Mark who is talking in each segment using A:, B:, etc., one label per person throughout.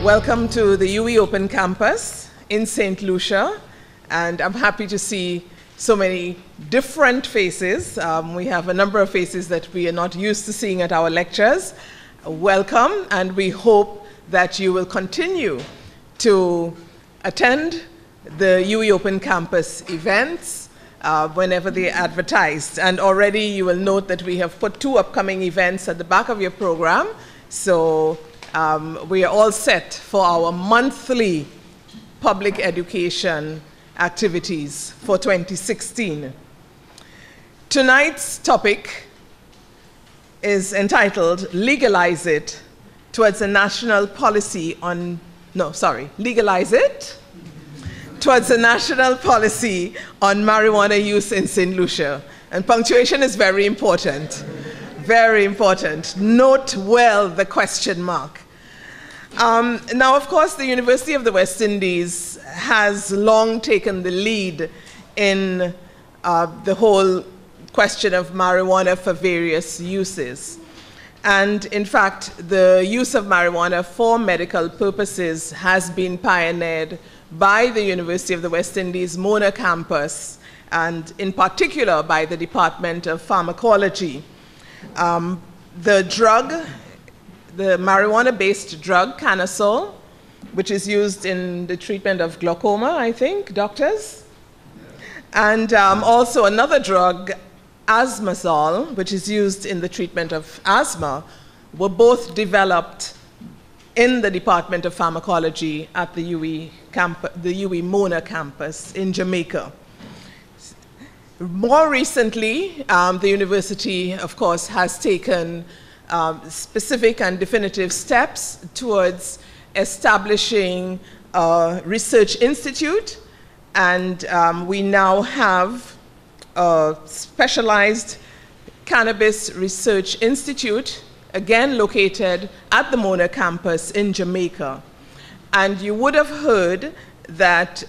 A: Welcome to the UE Open Campus in St. Lucia, and I'm happy to see so many different faces. We have a number of faces that we are not used to seeing at our lectures. Welcome, and we hope that you will continue to attend the UE Open Campus events whenever they are advertised. And already you will note that we have put 2 upcoming events at the back of your program. So we are all set for our monthly public education activities for 2016. Tonight's topic is entitled Legalise It Towards a National Policy on, Legalise It Towards a National Policy on Marijuana Use in St. Lucia. And punctuation is very important. Very important. Note well the question mark. Now, of course, the University of the West Indies has long taken the lead in the whole question of marijuana for various uses. And in fact, the use of marijuana for medical purposes has been pioneered by the University of the West Indies Mona campus, and in particular by the Department of Pharmacology. The marijuana-based drug, Cannabiis, which is used in the treatment of glaucoma, I think, doctors. And also another drug, Asmazole, which is used in the treatment of asthma, were both developed in the Department of Pharmacology at the UE Mona campus in Jamaica. More recently, the university, of course, has taken specific and definitive steps towards establishing a research institute, and we now have a specialized cannabis research institute, again located at the Mona campus in Jamaica. And you would have heard that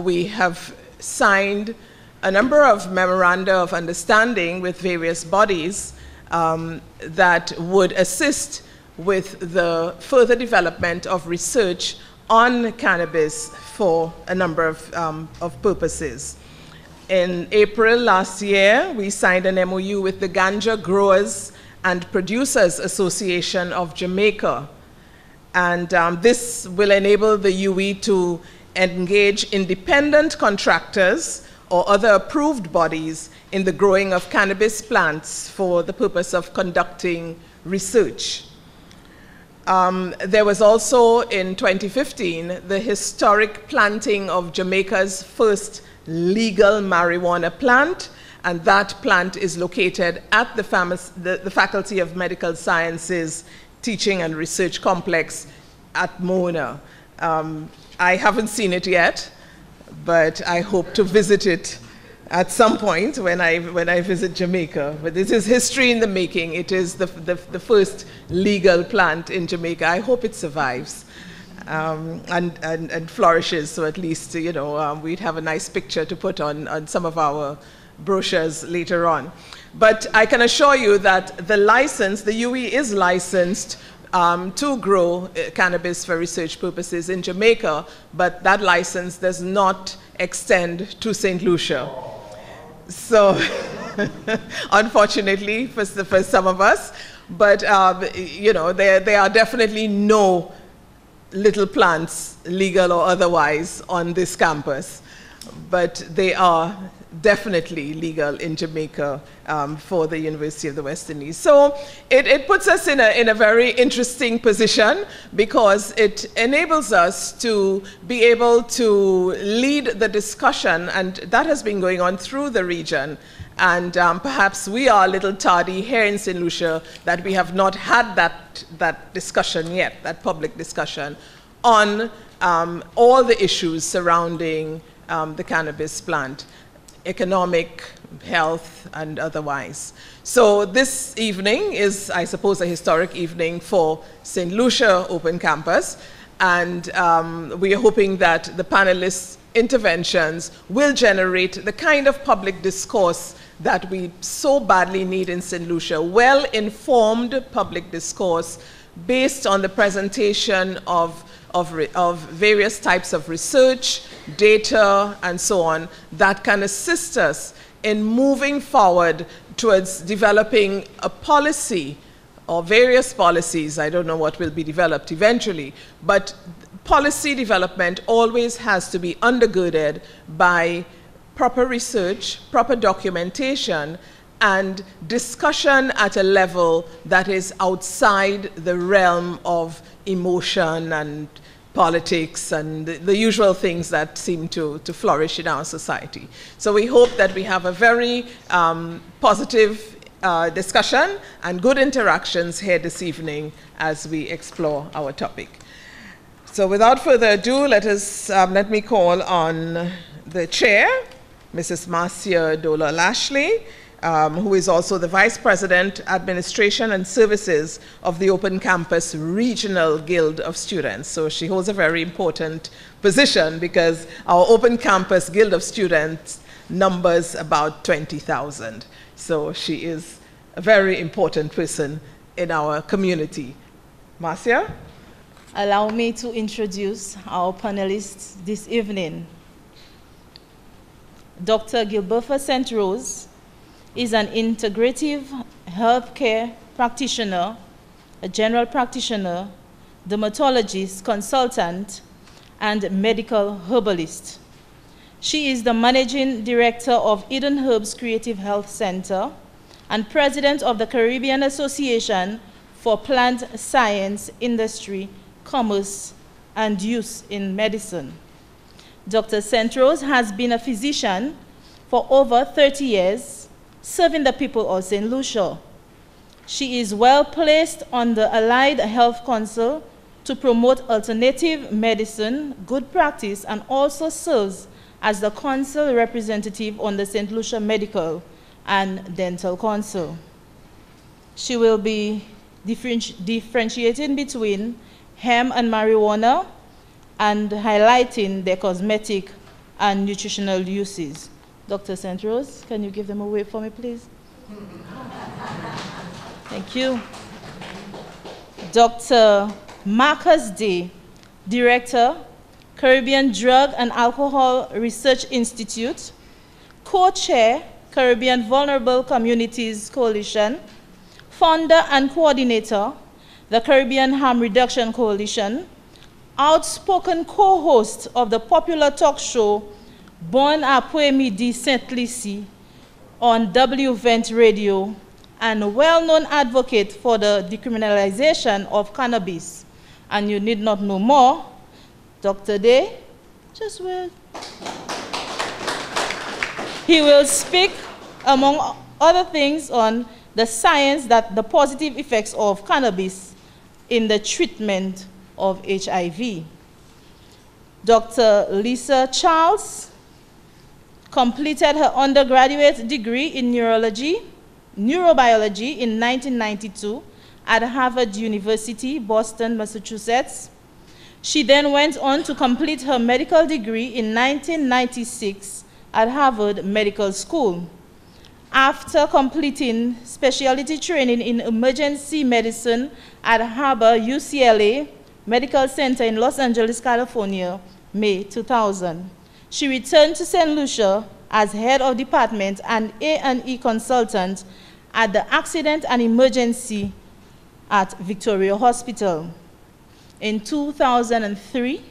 A: we have signed a number of memoranda of understanding with various bodies that would assist with the further development of research on cannabis for a number of purposes. In April last year, we signed an MOU with the Ganja Growers and Producers Association of Jamaica. And this will enable the UE to engage independent contractors or other approved bodies in the growing of cannabis plants for the purpose of conducting research. There was also, in 2015, the historic planting of Jamaica's first legal marijuana plant, and that plant is located at the Faculty of Medical Sciences Teaching and Research Complex at Mona. I haven't seen it yet, but I hope to visit it at some point when I visit Jamaica. But this is history in the making. It is the first legal plant in Jamaica. I hope it survives and flourishes, so at least we'd have a nice picture to put on some of our brochures later on. But I can assure you that the license, the UE is licensed to grow cannabis for research purposes in Jamaica, but that license does not extend to St. Lucia. So, unfortunately for some of us, but there are definitely no little plants, legal or otherwise, on this campus, but they are definitely legal in Jamaica for the University of the West Indies. So it puts us in a very interesting position, because it enables us to be able to lead the discussion, and that has been going on through the region. And perhaps we are a little tardy here in St. Lucia that we have not had that discussion yet, that public discussion on all the issues surrounding the cannabis plant, economic, health, and otherwise. So this evening is, I suppose, a historic evening for St. Lucia Open Campus, and we are hoping that the panelists' interventions will generate the kind of public discourse that we so badly need in St. Lucia, well-informed public discourse based on the presentation of various types of research, data, and so on, that can assist us in moving forward towards developing a policy or various policies. I don't know what will be developed eventually, but policy development always has to be undergirded by proper research, proper documentation, and discussion at a level that is outside the realm of emotion and politics and the usual things that seem to flourish in our society. So we hope that we have a very positive discussion and good interactions here this evening as we explore our topic. So without further ado, let me call on the chair, Mrs. Marcia Dola-Lashley, who is also the Vice President, Administration and Services of the Open Campus Regional Guild of Students. So she holds a very important position because our Open Campus Guild of Students numbers about 20,000. So she is a very important person in our community. Marcia?
B: Allow me to introduce our panelists this evening. Dr. Gilbertha St. Rose is an integrative healthcare practitioner, a general practitioner, dermatologist, consultant, and medical herbalist. She is the managing director of Eden Herbs Creative Health Center and president of the Caribbean Association for Plant Science, Industry, Commerce, and Use in Medicine. Dr. St. Rose has been a physician for over 30 years, serving the people of St. Lucia. She is well placed on the Allied Health Council to promote alternative medicine, good practice, and also serves as the council representative on the St. Lucia Medical and Dental Council. She will be differentiating between hemp and marijuana and highlighting their cosmetic and nutritional uses. Dr. St. Rose, can you give them a wave for me, please? Thank you. Dr. Marcus Day, Director, Caribbean Drug and Alcohol Research Institute, Co-Chair, Caribbean Vulnerable Communities Coalition, Founder and Coordinator, the Caribbean Harm Reduction Coalition, outspoken co-host of the popular talk show Bon Après-Midi Saint Lucie on W-Vent Radio, and a well-known advocate for the decriminalization of cannabis. And you need not know more, Dr. Day, just wait. He will speak, among other things, on the science that the positive effects of cannabis in the treatment of HIV. Dr. Lisa Charles completed her undergraduate degree in neurobiology in 1992 at Harvard University, Boston, Massachusetts. She then went on to complete her medical degree in 1996 at Harvard Medical School. After completing specialty training in emergency medicine at Harbor UCLA Medical Center in Los Angeles, California, May 2000. She returned to St. Lucia as head of department and A&E consultant at the Accident and Emergency at Victoria Hospital. In 2003,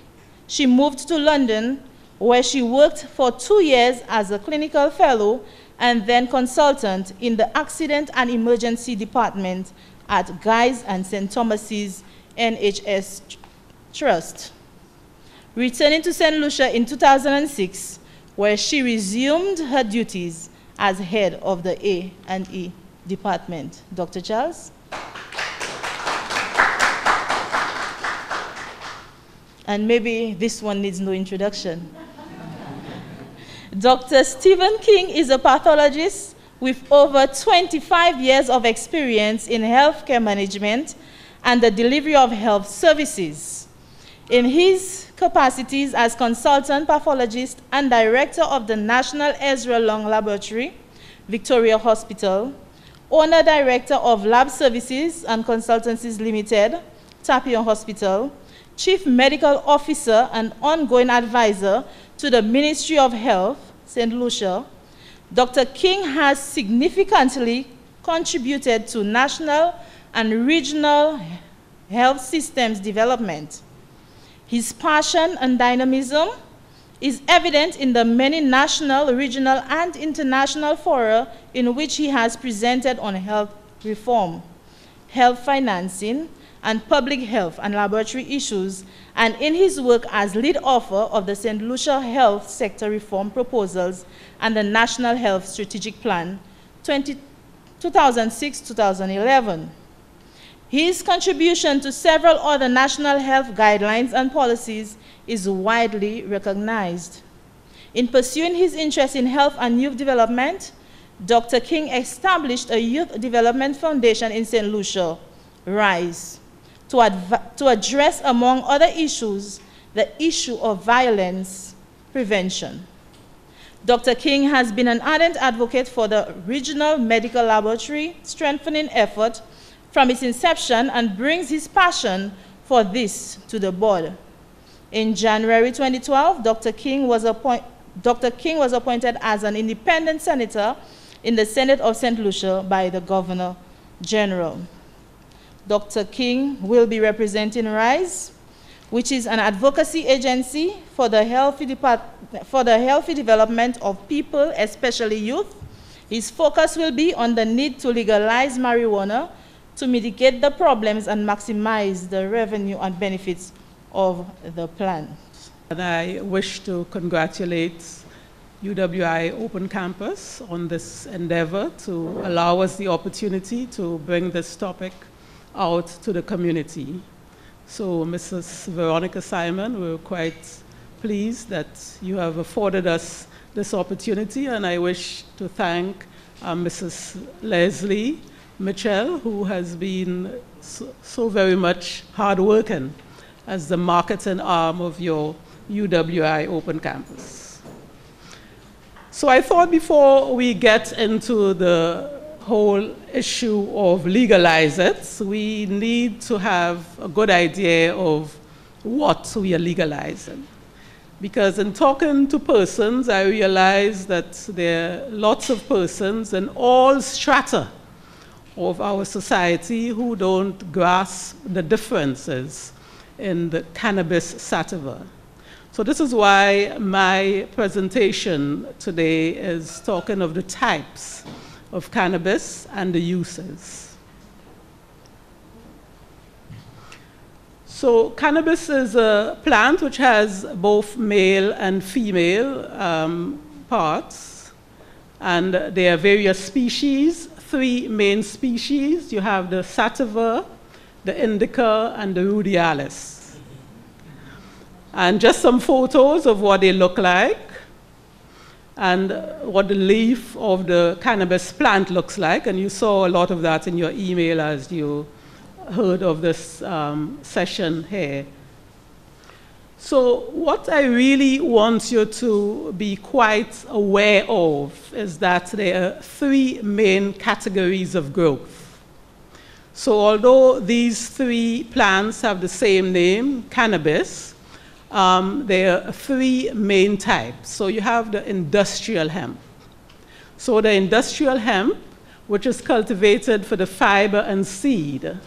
B: she moved to London, where she worked for 2 years as a clinical fellow and then consultant in the Accident and Emergency Department at Guy's and St. Thomas's NHS Trust. Returning to St. Lucia in 2006, where she resumed her duties as head of the A&E department. Dr. Charles? And maybe this one needs no introduction. Dr. Stephen King is a pathologist with over 25 years of experience in healthcare management and the delivery of health services. In his capacities as consultant pathologist and director of the National Ezra Lung Laboratory, Victoria Hospital, owner-director of Lab Services and Consultancies Limited, Tapion Hospital, Chief Medical Officer and ongoing advisor to the Ministry of Health, St. Lucia, Dr. King has significantly contributed to national and regional health systems development. His passion and dynamism is evident in the many national, regional, and international fora in which he has presented on health reform, health financing, and public health and laboratory issues, and in his work as lead author of the St. Lucia Health Sector Reform Proposals and the National Health Strategic Plan 2006-2011. His contribution to several other national health guidelines and policies is widely recognized. In pursuing his interest in health and youth development, Dr. King established a youth development foundation in St. Lucia, RISE, to address, among other issues, the issue of violence prevention. Dr. King has been an ardent advocate for the regional medical laboratory strengthening effort from its inception and brings his passion for this to the board. In January 2012, Dr. King was appointed as an independent senator in the Senate of St. Lucia by the Governor General. Dr. King will be representing RISE, which is an advocacy agency for the healthy development of people, especially youth. His focus will be on the need to legalize marijuana to mitigate the problems and maximize the revenue and benefits of the plan.
C: And I wish to congratulate UWI Open Campus on this endeavor to allow us the opportunity to bring this topic out to the community. So, Mrs. Veronica Simon, we're quite pleased that you have afforded us this opportunity, and I wish to thank Mrs. Leslie Mitchell, who has been so very much hardworking as the marketing arm of your UWI Open Campus. So I thought before we get into the whole issue of legalize it, we need to have a good idea of what we are legalizing. Because in talking to persons, I realized that there are lots of persons in all strata of our society who don't grasp the differences in the cannabis sativa. So this is why my presentation today is talking of the types of cannabis and the uses. So cannabis is a plant which has both male and female parts, and there are various species, 3 main species. You have the sativa, the indica, and the rudialis. And just some photos of what they look like and what the leaf of the cannabis plant looks like. And you saw a lot of that in your email as you heard of this session here. So what I really want you to be quite aware of is that there are 3 main categories of growth. So although these 3 plants have the same name, cannabis, there are 3 main types. So you have the industrial hemp. So the industrial hemp, which is cultivated for the fiber and seed,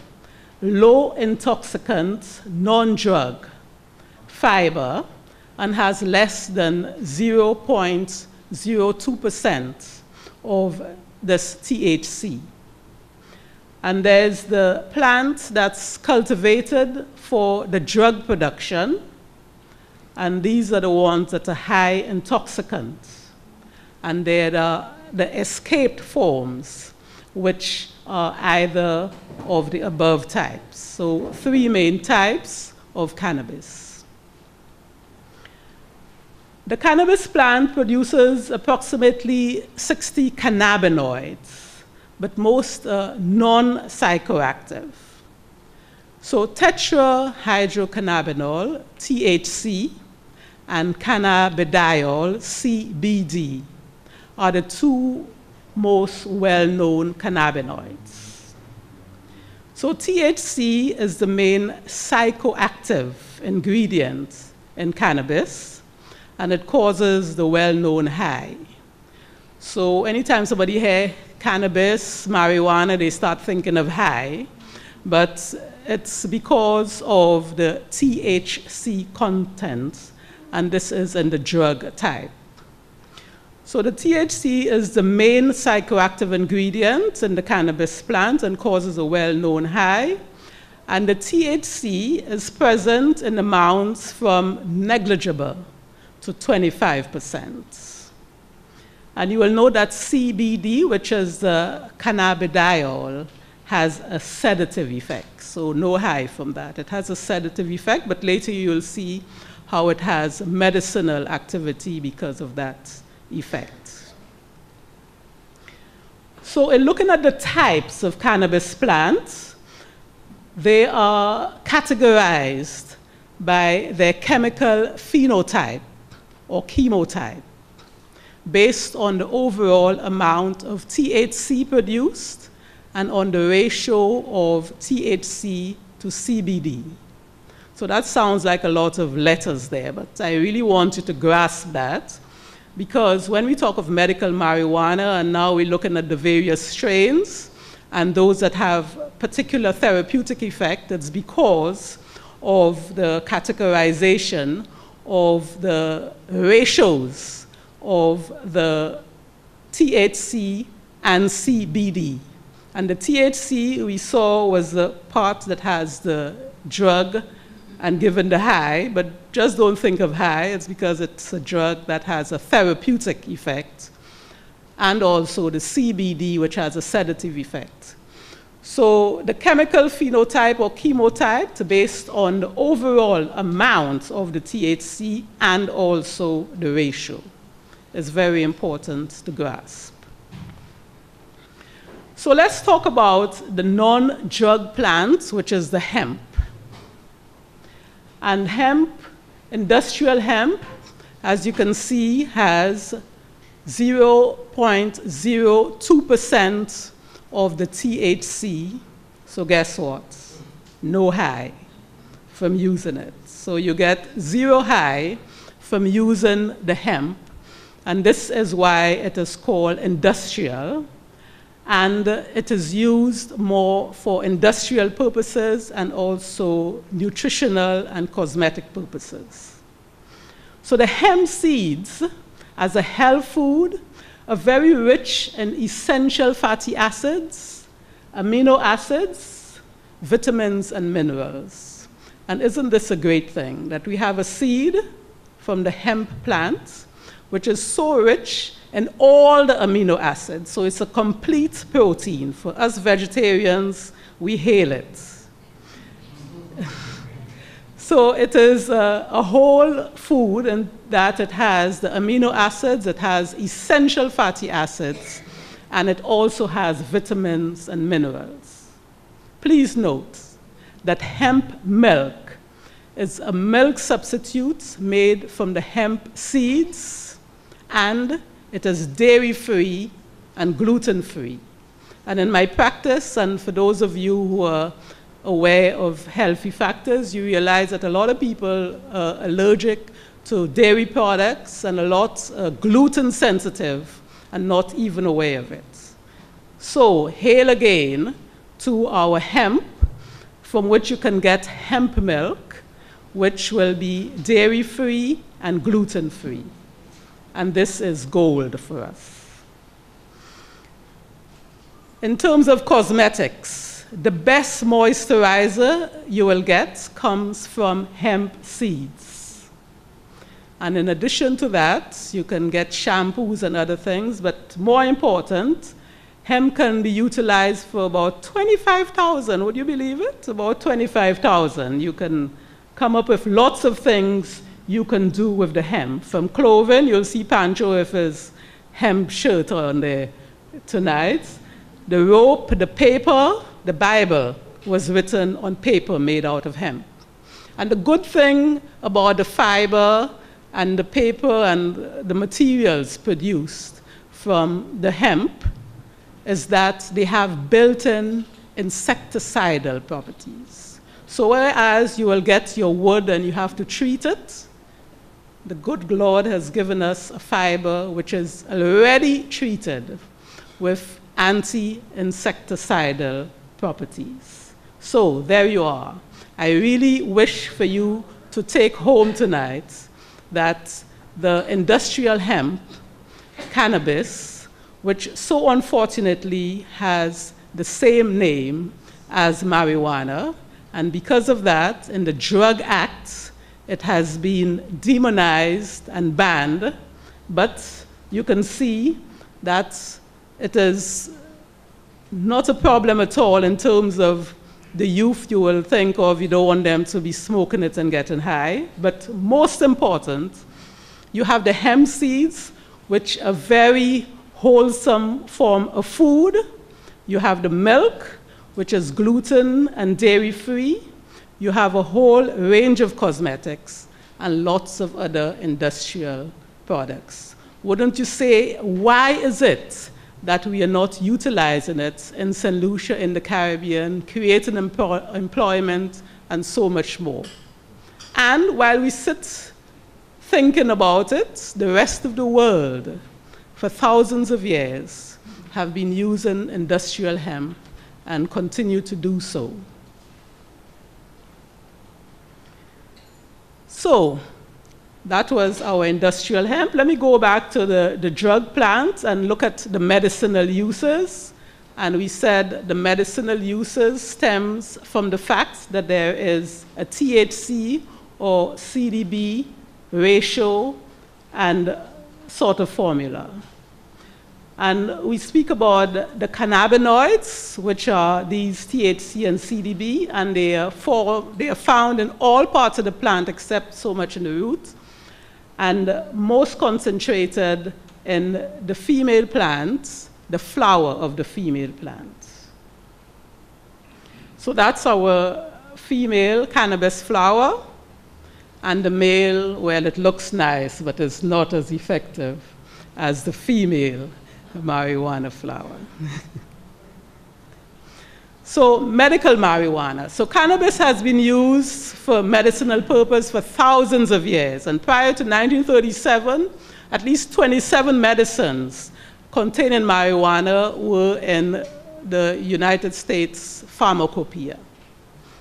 C: low intoxicant, non-drug fiber, and has less than 0.02% of this THC. And there's the plant that's cultivated for the drug production, and these are the ones that are high intoxicants. And they're the escaped forms, which are either of the above types. So 3 main types of cannabis. The cannabis plant produces approximately 60 cannabinoids, but most are non-psychoactive. So tetrahydrocannabinol, THC, and cannabidiol, CBD, are the 2 most well-known cannabinoids. So THC is the main psychoactive ingredient in cannabis, and it causes the well-known high. So anytime somebody hears cannabis, marijuana, they start thinking of high, but it's because of the THC content, and this is in the drug type. So the THC is the main psychoactive ingredient in the cannabis plant and causes a well-known high. And the THC is present in amounts from negligible to 25%. And you will know that CBD, which is the cannabidiol, has a sedative effect. So no high from that. It has a sedative effect, but later you'll see how it has medicinal activity because of that effect. So in looking at the types of cannabis plants, they are categorized by their chemical phenotype or chemotype based on the overall amount of THC produced and on the ratio of THC to CBD. So that sounds like a lot of letters there, but I really want you to grasp that, because when we talk of medical marijuana, and now we're looking at the various strains, and those that have particular therapeutic effect, it's because of the categorization of the ratios of the THC and CBD. And the THC we saw was the part that has the drug and given the high, but just don't think of high, it's because it's a drug that has a therapeutic effect, and also the CBD, which has a sedative effect. So the chemical phenotype or chemotype, based on the overall amount of the THC and also the ratio, is very important to grasp. So let's talk about the non-drug plants, which is the hemp. And hemp, industrial hemp, as you can see, has 0.02% of the THC. So guess what? No high from using it. So you get zero high from using the hemp. And this is why it is called industrial. And it is used more for industrial purposes and also nutritional and cosmetic purposes. So the hemp seeds, as a health food, are very rich in essential fatty acids, amino acids, vitamins, and minerals. And isn't this a great thing, that we have a seed from the hemp plant, which is so rich in all the amino acids. So it's a complete protein. For us vegetarians, we hail it. So it is a whole food in that it has the amino acids, it has essential fatty acids, and it also has vitamins and minerals. Please note that hemp milk is a milk substitute made from the hemp seeds, and it is dairy-free and gluten-free. And in my practice, and for those of you who are aware of healthy factors, you realize that a lot of people are allergic to dairy products and a lot are gluten-sensitive and not even aware of it. So, hail again to our hemp, from which you can get hemp milk, which will be dairy-free and gluten-free. And this is gold for us. In terms of cosmetics, the best moisturizer you will get comes from hemp seeds. And in addition to that, you can get shampoos and other things, but more important, hemp can be utilized for about 25,000. Would you believe it? About 25,000. You can come up with lots of things you can do with the hemp. From clothing, you'll see Pancho with his hemp shirt on there tonight. The rope, the paper, the Bible was written on paper made out of hemp. And the good thing about the fiber and the paper and the materials produced from the hemp is that they have built-in insecticidal properties. So whereas you will get your wood and you have to treat it, the good Lord has given us a fiber which is already treated with anti-insecticidal properties. So there you are. I really wish for you to take home tonight that the industrial hemp, cannabis, which so unfortunately has the same name as marijuana, and because of that, in the Drug Act, it has been demonized and banned, but you can see that it is not a problem at all in terms of the youth you will think of. You don't want them to be smoking it and getting high. But most important, you have the hemp seeds, which are a very wholesome form of food. You have the milk, which is gluten and dairy-free. You have a whole range of cosmetics and lots of other industrial products. Wouldn't you say, why is it that we are not utilizing it in St. Lucia in the Caribbean, creating employment and so much more? And while we sit thinking about it, the rest of the world, for thousands of years, have been using industrial hemp and continue to do so. So that was our industrial hemp. Let me go back to the drug plant and look at the medicinal uses. And we said the medicinal uses stems from the fact that there is a THC or CDB ratio and sort of formula. And we speak about the cannabinoids, which are these THC and CDB, and they are found in all parts of the plant except so much in the root, and most concentrated in the female plants, the flower of the female plant. So that's our female cannabis flower, and the male, well, it looks nice, but it's not as effective as the female marijuana flower. So medical marijuana. So cannabis has been used for medicinal purpose for thousands of years. And prior to 1937, at least 27 medicines containing marijuana were in the United States Pharmacopoeia,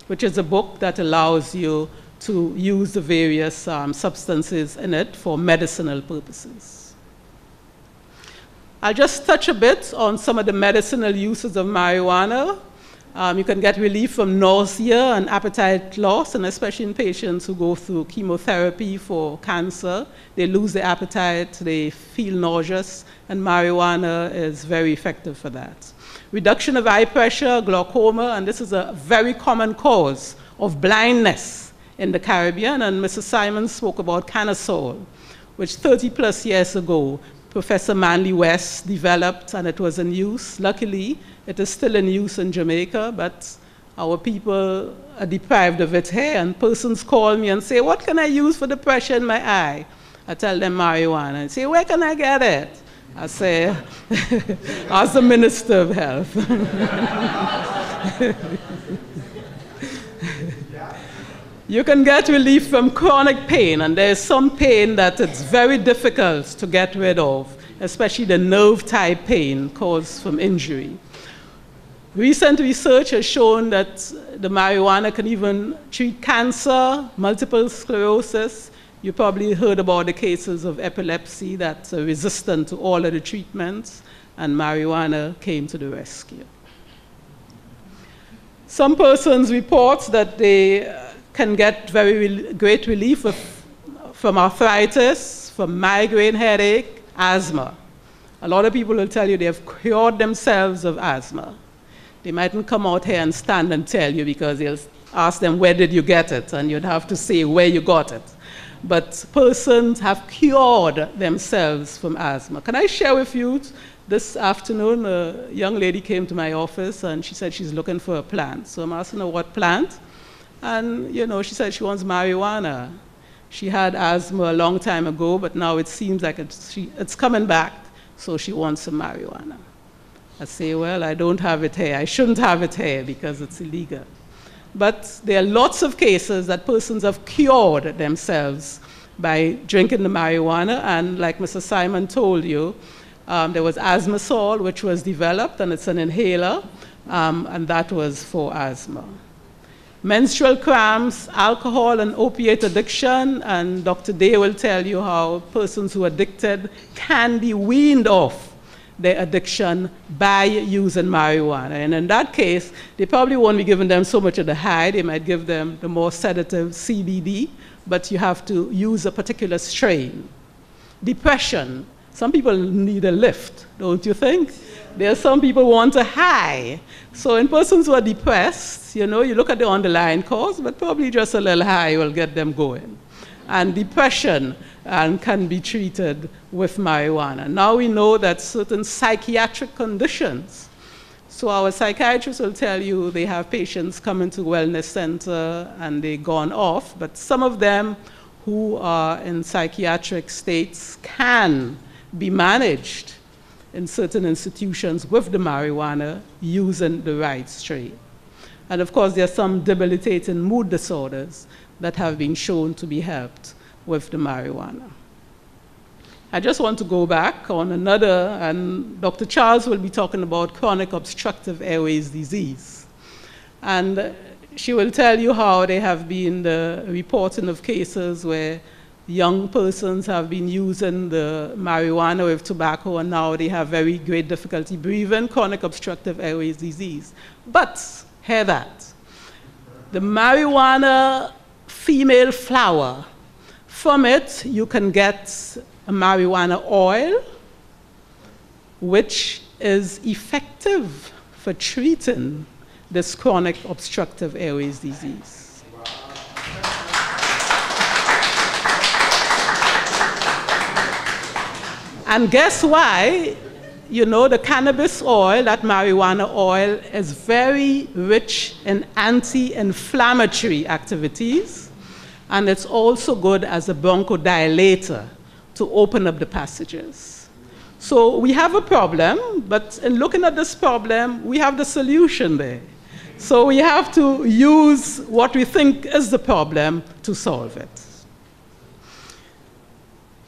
C: which is a book that allows you to use the various substances in it for medicinal purposes. I'll just touch a bit on some of the medicinal uses of marijuana. You can get relief from nausea and appetite loss, and especially in patients who go through chemotherapy for cancer. They lose their appetite, they feel nauseous, and marijuana is very effective for that. Reduction of eye pressure, glaucoma, and this is a very common cause of blindness in the Caribbean, and Mrs. Simon spoke about Canasol, which 30+ years ago Professor Manley West developed, and it was in use. Luckily, it is still in use in Jamaica, but our people are deprived of it here, and persons call me and say, what can I use for the pressure in my eye? I tell them marijuana, and say, where can I get it? I say, ask the Minister of Health. You can get relief from chronic pain, and there's some pain that it's very difficult to get rid of, especially the nerve-type pain caused from injury. Recent research has shown that the marijuana can even treat cancer, multiple sclerosis. You probably heard about the cases of epilepsy that's resistant to all of the treatments, and marijuana came to the rescue. Some persons report that they can get very great relief from arthritis, from migraine headache, asthma. A lot of people will tell you they have cured themselves of asthma. They mightn't come out here and stand and tell you, because they'll ask them, where did you get it? And you'd have to say where you got it. But persons have cured themselves from asthma. Can I share with you, this afternoon, a young lady came to my office and she said she's looking for a plant. So I'm asking her what plant? And, you know, she said she wants marijuana. She had asthma a long time ago, but now it seems like it's coming back, so she wants some marijuana. I say, well, I don't have it here. I shouldn't have it here because it's illegal. But there are lots of cases that persons have cured themselves by drinking the marijuana. And like Mr. Simon told you, there was asthma which was developed, and it's an inhaler, and that was for asthma. Menstrual cramps, alcohol and opiate addiction, and Dr. Day will tell you how persons who are addicted can be weaned off their addiction by using marijuana. And in that case, they probably won't be giving them so much of the high. They might give them the more sedative CBD, but you have to use a particular strain. Depression. Some people need a lift, don't you think? There are some people who want a high. So in persons who are depressed, you know, you look at the underlying cause, but probably just a little high will get them going. And depression can be treated with marijuana. Now we know that certain psychiatric conditions, so our psychiatrists will tell you they have patients come into wellness center and they've gone off, but some of them who are in psychiatric states can be managed in certain institutions with the marijuana using the right strain. And of course, there are some debilitating mood disorders that have been shown to be helped with the marijuana. I just want to go back on another, and Dr. Charles will be talking about chronic obstructive airways disease. And she will tell you how there have been the reporting of cases where young persons have been using the marijuana with tobacco, and now they have very great difficulty breathing, chronic obstructive airways disease. But, hear that, the marijuana female flower, from it you can get a marijuana oil, which is effective for treating this chronic obstructive airways disease. And guess why? You know, the cannabis oil, that marijuana oil, is very rich in anti-inflammatory activities, and it's also good as a bronchodilator to open up the passages. So we have a problem, but in looking at this problem, we have the solution there. So we have to use what we think is the problem to solve it.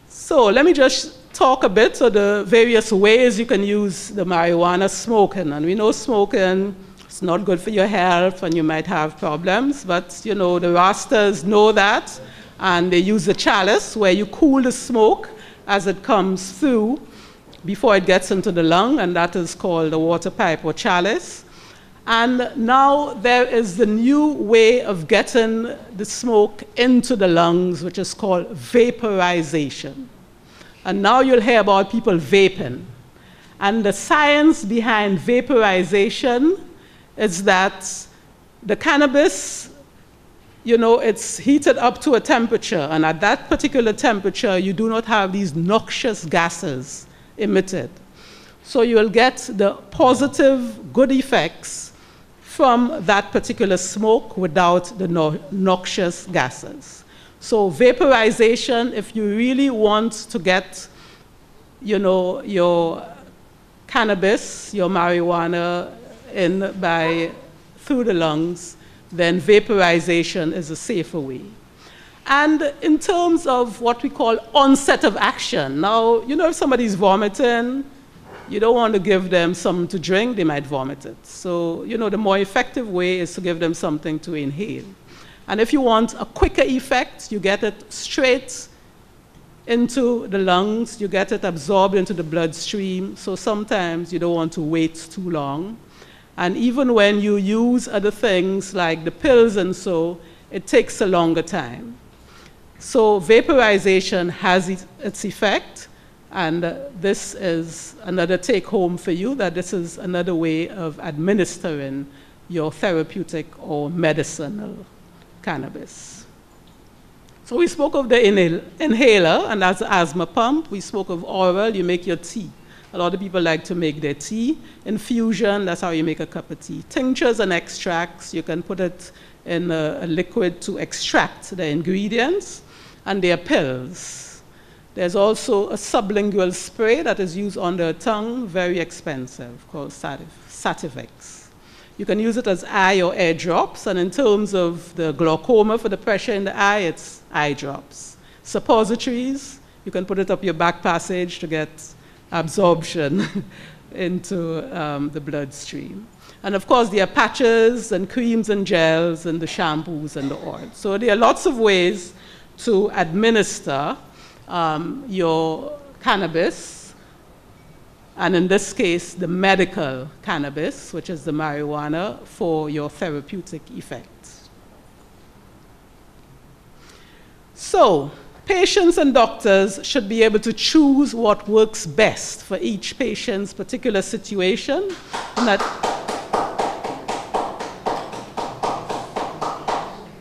C: So let me just talk a bit of the various ways you can use the marijuana smoking. And we know smoking is not good for your health and you might have problems, but you know, the Rastas know that, and they use the chalice where you cool the smoke as it comes through before it gets into the lung, and that is called the water pipe or chalice. And now there is the new way of getting the smoke into the lungs, which is called vaporization. And now you'll hear about people vaping. And the science behind vaporization is that the cannabis, you know, it's heated up to a temperature, and at that particular temperature, you do not have these noxious gases emitted. So you'll get the positive, good effects from that particular smoke without the noxious gases. So vaporization, if you really want to get, you know, your cannabis, your marijuana in through the lungs, then vaporization is a safer way. And in terms of what we call onset of action, now, you know, if somebody's vomiting, you don't want to give them something to drink, they might vomit it. So, you know, the more effective way is to give them something to inhale. And if you want a quicker effect, you get it straight into the lungs, you get it absorbed into the bloodstream, so sometimes you don't want to wait too long. And even when you use other things like the pills and so, it takes a longer time. So vaporization has its effect, and this is another take home for you, that this is another way of administering your therapeutic or medicinal cannabis. So we spoke of the inhaler, and that's the asthma pump. We spoke of oral, you make your tea. A lot of people like to make their tea. Infusion, that's how you make a cup of tea. Tinctures and extracts, you can put it in a liquid to extract the ingredients. And there are pills. There's also a sublingual spray that is used on the tongue, very expensive, called Sativix. You can use it as eye or air drops, and in terms of the glaucoma for the pressure in the eye, it's eye drops. Suppositories, you can put it up your back passage to get absorption into the bloodstream. And of course, there are patches and creams and gels and the shampoos and the oils. So there are lots of ways to administer your cannabis, and in this case, the medical cannabis, which is the marijuana, for your therapeutic effects. So, patients and doctors should be able to choose what works best for each patient's particular situation,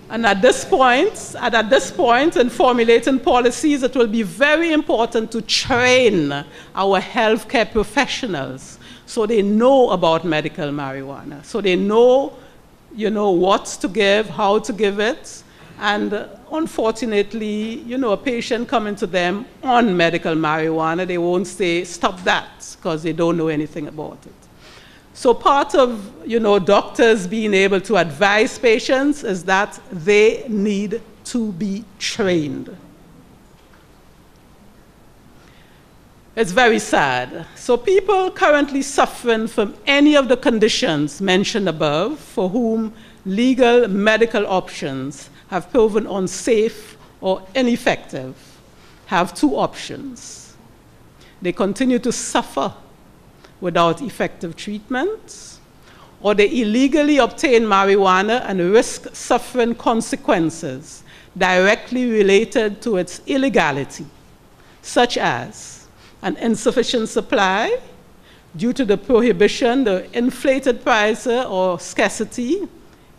C: and at this point, in formulating policies, it will be very important to train our healthcare professionals so they know about medical marijuana, so they know, what to give, how to give it. And unfortunately, a patient coming to them on medical marijuana, they won't say, stop that, because they don't know anything about it. So part of, doctors being able to advise patients is that they need to be trained. It's very sad. So people currently suffering from any of the conditions mentioned above, for whom legal medical options have proven unsafe or ineffective, have two options. They continue to suffer without effective treatment, or they illegally obtain marijuana and risk suffering consequences directly related to its illegality, such as an insufficient supply due to the prohibition, the inflated price or scarcity,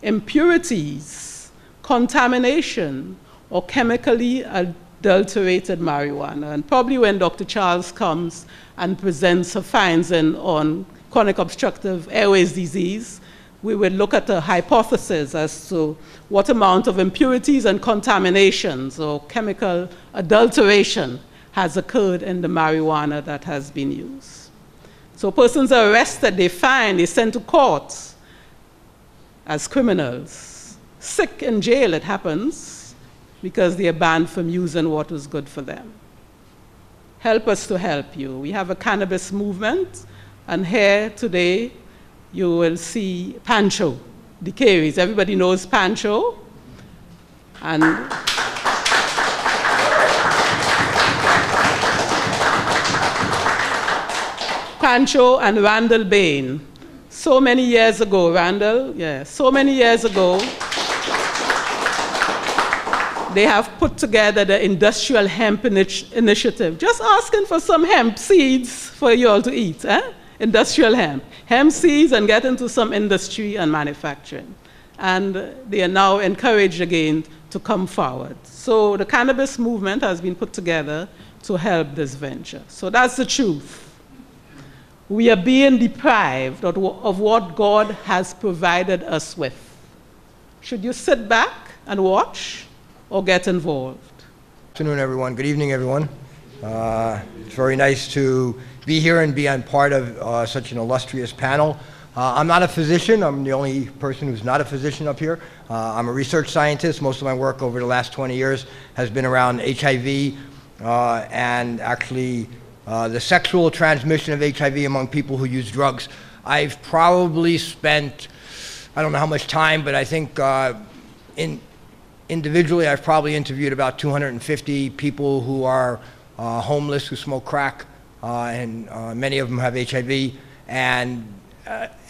C: impurities, contamination, or chemically adulterated marijuana. And probably when Dr. Charles comes and presents her findings on chronic obstructive airways disease, we will look at a hypothesis as to what amount of impurities and contaminations or chemical adulteration has occurred in the marijuana that has been used. So persons are arrested, they're sent to court as criminals. Sick in jail, it happens, because they are banned from using what was good for them. Help us to help you. We have a cannabis movement, and here today you will see Pancho, the Caries. Everybody knows Pancho. And Pancho and Randall Bain. So many years ago, so many years ago, they have put together the Industrial Hemp Initiative, just asking for some hemp seeds for you all to eat, Industrial hemp. Hemp seeds and get into some industry and manufacturing. And they are now encouraged again to come forward. So the cannabis movement has been put together to help this venture. So that's the truth. We are being deprived of what God has provided us with. Should you sit back and watch, or get involved?
D: Good afternoon, everyone. Good evening, everyone. It's very nice to be here and be on part of such an illustrious panel. I'm not a physician. I'm the only person who's not a physician up here. I'm a research scientist. Most of my work over the last 20 years has been around HIV and actually the sexual transmission of HIV among people who use drugs. I've probably spent, I don't know how much time, but I think individually, I've probably interviewed about 250 people who are homeless, who smoke crack, and many of them have HIV, and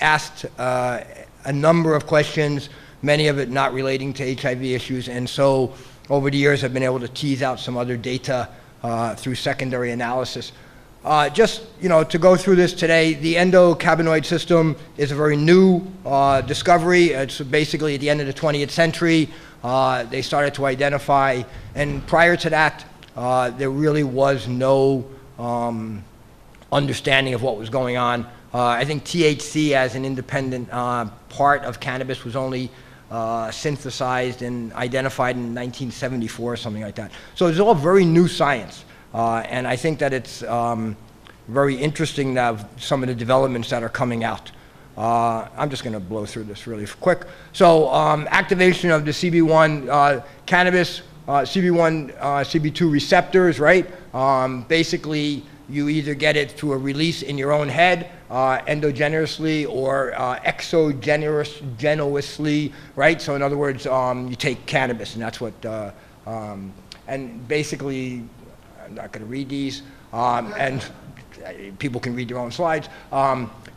D: asked a number of questions, many of it not relating to HIV issues. And so over the years, I've been able to tease out some other data through secondary analysis. Just, to go through this today, the endocannabinoid system is a very new discovery. It's basically at the end of the 20th century. They started to identify, and prior to that, there really was no understanding of what was going on. I think THC as an independent part of cannabis was only synthesized and identified in 1974 or something like that. So it's all very new science. And I think that it's very interesting to have some of the developments that are coming out. I'm just going to blow through this really quick. So activation of the CB1 cannabis, CB1, CB2 receptors, right? Basically, you either get it through a release in your own head, endogenously, or exogenously, right? So in other words, you take cannabis, and that's what, and basically, I'm not going to read these, and people can read their own slides.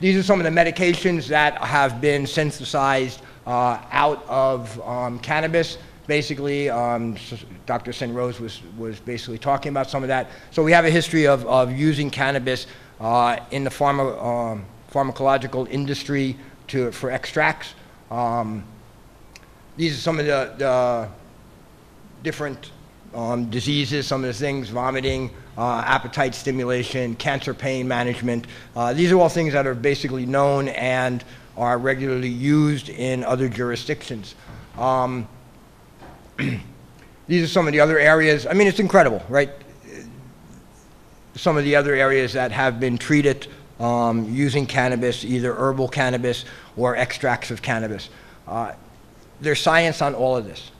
D: These are some of the medications that have been synthesized out of cannabis. Basically, Dr. Senrose was basically talking about some of that. So we have a history of using cannabis in the pharmacological industry for extracts. These are some of the different diseases, some of the things: vomiting, appetite stimulation, cancer pain management. These are all things that are basically known and are regularly used in other jurisdictions. These are some of the other areas. I mean, it's incredible, right? Some of the other areas that have been treated using cannabis, either herbal cannabis or extracts of cannabis. There's science on all of this.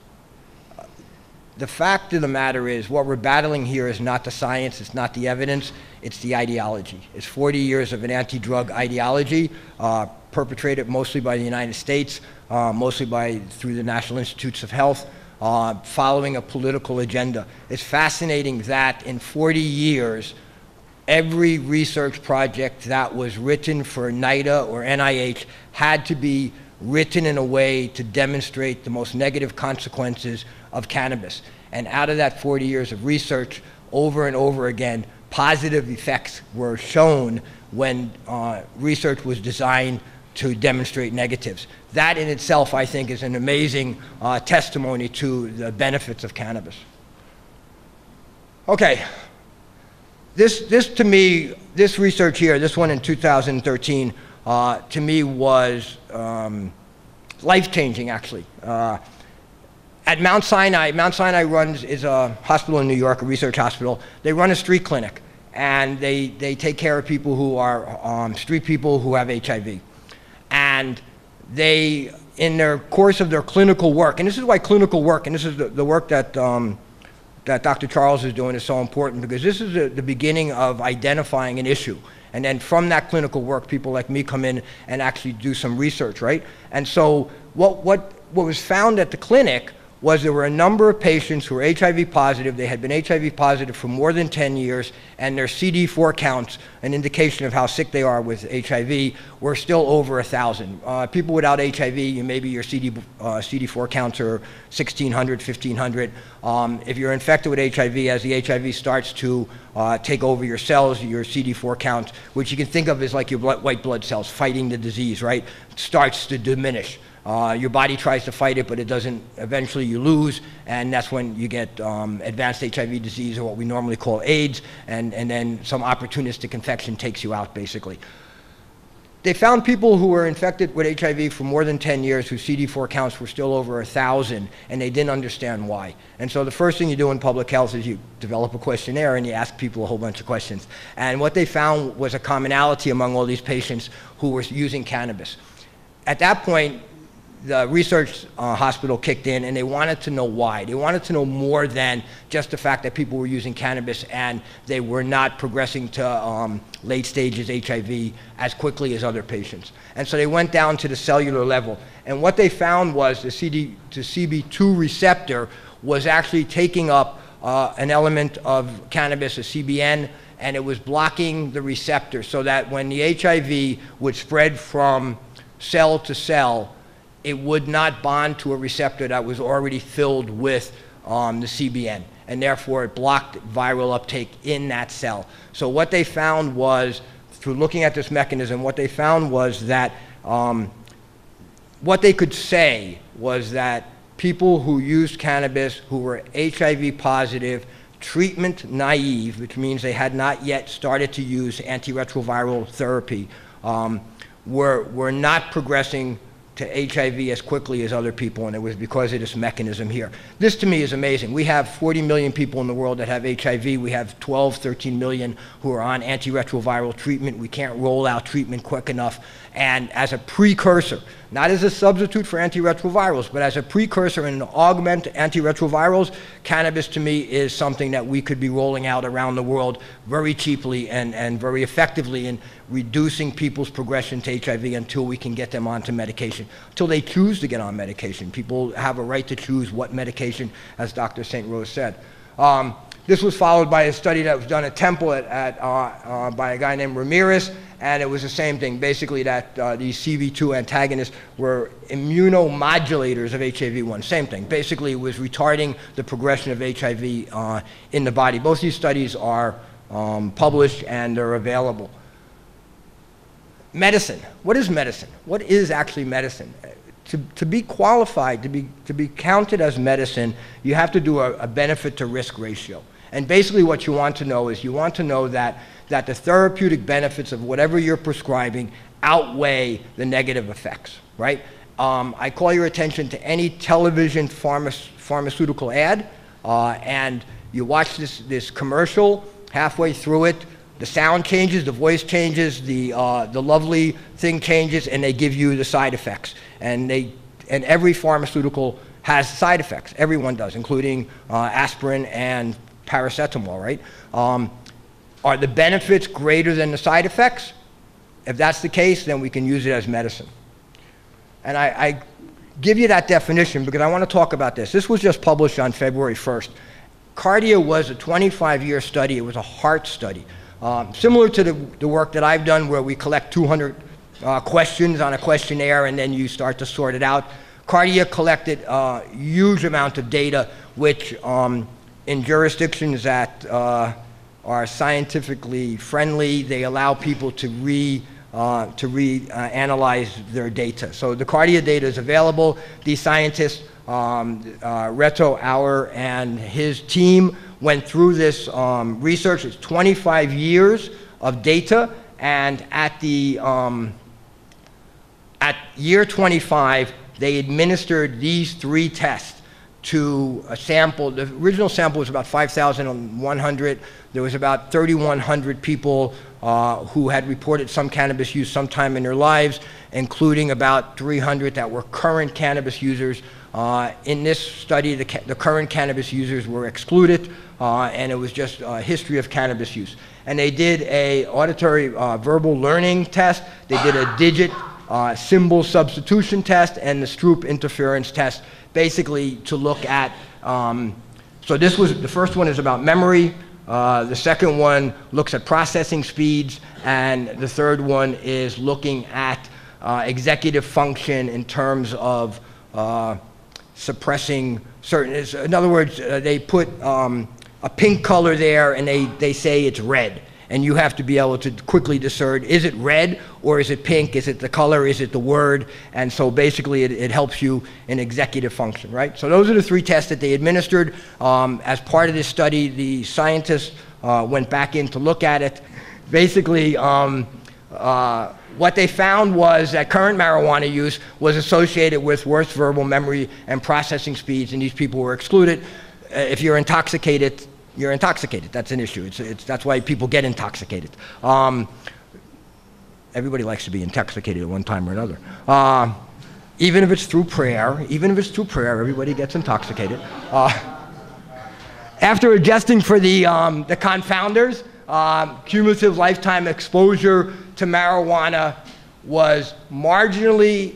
D: The fact of the matter is, what we're battling here is not the science, it's not the evidence, it's the ideology. It's 40 years of an anti-drug ideology, perpetrated mostly by the United States, mostly through the National Institutes of Health, following a political agenda. It's fascinating that in 40 years, every research project that was written for NIDA or NIH had to be written in a way to demonstrate the most negative consequences of cannabis. And out of that 40 years of research, over and over again, positive effects were shown when research was designed to demonstrate negatives. That in itself, I think, is an amazing testimony to the benefits of cannabis. Okay, this to me, this research here, this one in 2013, to me was life-changing, actually. At Mount Sinai is a hospital in New York, a research hospital. They run a street clinic, and they take care of people who are street people who have HIV. And they, in their course of their clinical work, and this is why clinical work, and this is the work that that Dr. Charles is doing is so important, because this is the beginning of identifying an issue. And then from that clinical work, people like me come in and actually do some research, right? And so what was found at the clinic was there were a number of patients who were HIV positive. They had been HIV positive for more than 10 years, and their CD4 counts, an indication of how sick they are with HIV, were still over 1,000. People without HIV, maybe your CD4 counts are 1,600, 1,500. If you're infected with HIV, as the HIV starts to take over your cells, your CD4 count, which you can think of as like your white blood cells fighting the disease, right, starts to diminish. Your body tries to fight it, but it doesn't. Eventually you lose, and that's when you get advanced HIV disease, or what we normally call AIDS, and then some opportunistic infection takes you out, basically. They found people who were infected with HIV for more than 10 years whose CD4 counts were still over 1,000, and they didn't understand why. And so the first thing you do in public health is you develop a questionnaire and you ask people a whole bunch of questions. And what they found was a commonality among all these patients who were using cannabis. At that point, the research hospital kicked in, and they wanted to know why. They wanted to know more than just the fact that people were using cannabis and they were not progressing to late stages HIV as quickly as other patients. And so they went down to the cellular level. And what they found was the CB2 receptor was actually taking up an element of cannabis, a CBN, and it was blocking the receptor, so that when the HIV would spread from cell to cell, it would not bond to a receptor that was already filled with the CBN, and therefore it blocked viral uptake in that cell. So what they found was, through looking at this mechanism, what they found was that what they could say was that people who used cannabis who were HIV positive, treatment naive, which means they had not yet started to use antiretroviral therapy, were not progressing to HIV as quickly as other people, and it was because of this mechanism here. This to me is amazing. We have 40 million people in the world that have HIV. We have 12, 13 million who are on antiretroviral treatment. We can't roll out treatment quick enough. And as a precursor, not as a substitute for antiretrovirals, but as a precursor and an augment to antiretrovirals, cannabis to me is something that we could be rolling out around the world very cheaply and very effectively in reducing people's progression to HIV until we can get them onto medication, until they choose to get on medication. People have a right to choose what medication, as Dr. St. Rose said. This was followed by a study that was done at Temple by a guy named Ramirez, and it was the same thing, basically that these CV2 antagonists were immunomodulators of HIV-1, same thing. Basically, it was retarding the progression of HIV in the body. Both these studies are published and they're available. Medicine. What is medicine? What is actually medicine? To be qualified, to be counted as medicine, you have to do a benefit to risk ratio. And basically what you want to know is you want to know that the therapeutic benefits of whatever you're prescribing outweigh the negative effects, right? I call your attention to any television pharmaceutical ad, and you watch this commercial, halfway through it, the sound changes, the voice changes, the lovely thing changes, and they give you the side effects. And every pharmaceutical has side effects. Everyone does, including aspirin and paracetamol, right? Are the benefits greater than the side effects? If that's the case, then we can use it as medicine. And I give you that definition because I want to talk about this. This was just published on February 1st. Cardia was a 25-year study. It was a heart study. Similar to the work that I've done where we collect 200 questions on a questionnaire and then you start to sort it out. Cardia collected a huge amount of data which in jurisdictions that are scientifically friendly, they allow people to analyze their data. So the Cardia data is available. These scientists, Reto Auer and his team went through this research. It's 25 years of data, and at year 25, they administered these 3 tests to a sample. The original sample was about 5,100. There was about 3,100 people who had reported some cannabis use sometime in their lives, including about 300 that were current cannabis users. In this study, the current cannabis users were excluded, and it was just a history of cannabis use. And they did a auditory verbal learning test. They did a digit symbol substitution test and the Stroop interference test, basically to look at, so this was, the first one is about memory, the second one looks at processing speeds, and the third one is looking at executive function in terms of suppressing certain, in other words, they put a pink color there and they say it's red. And you have to be able to quickly discern, is it red or is it pink? Is it the color? Is it the word? And so basically it helps you in executive function, right? So those are the 3 tests that they administered. As part of this study, the scientists went back in to look at it. Basically, what they found was that current marijuana use was associated with worse verbal memory and processing speeds, and these people were excluded. If you're intoxicated, you're intoxicated. That's an issue. That's why people get intoxicated. Everybody likes to be intoxicated at one time or another. Even if it's through prayer, everybody gets intoxicated. After adjusting for the confounders, cumulative lifetime exposure to marijuana was marginally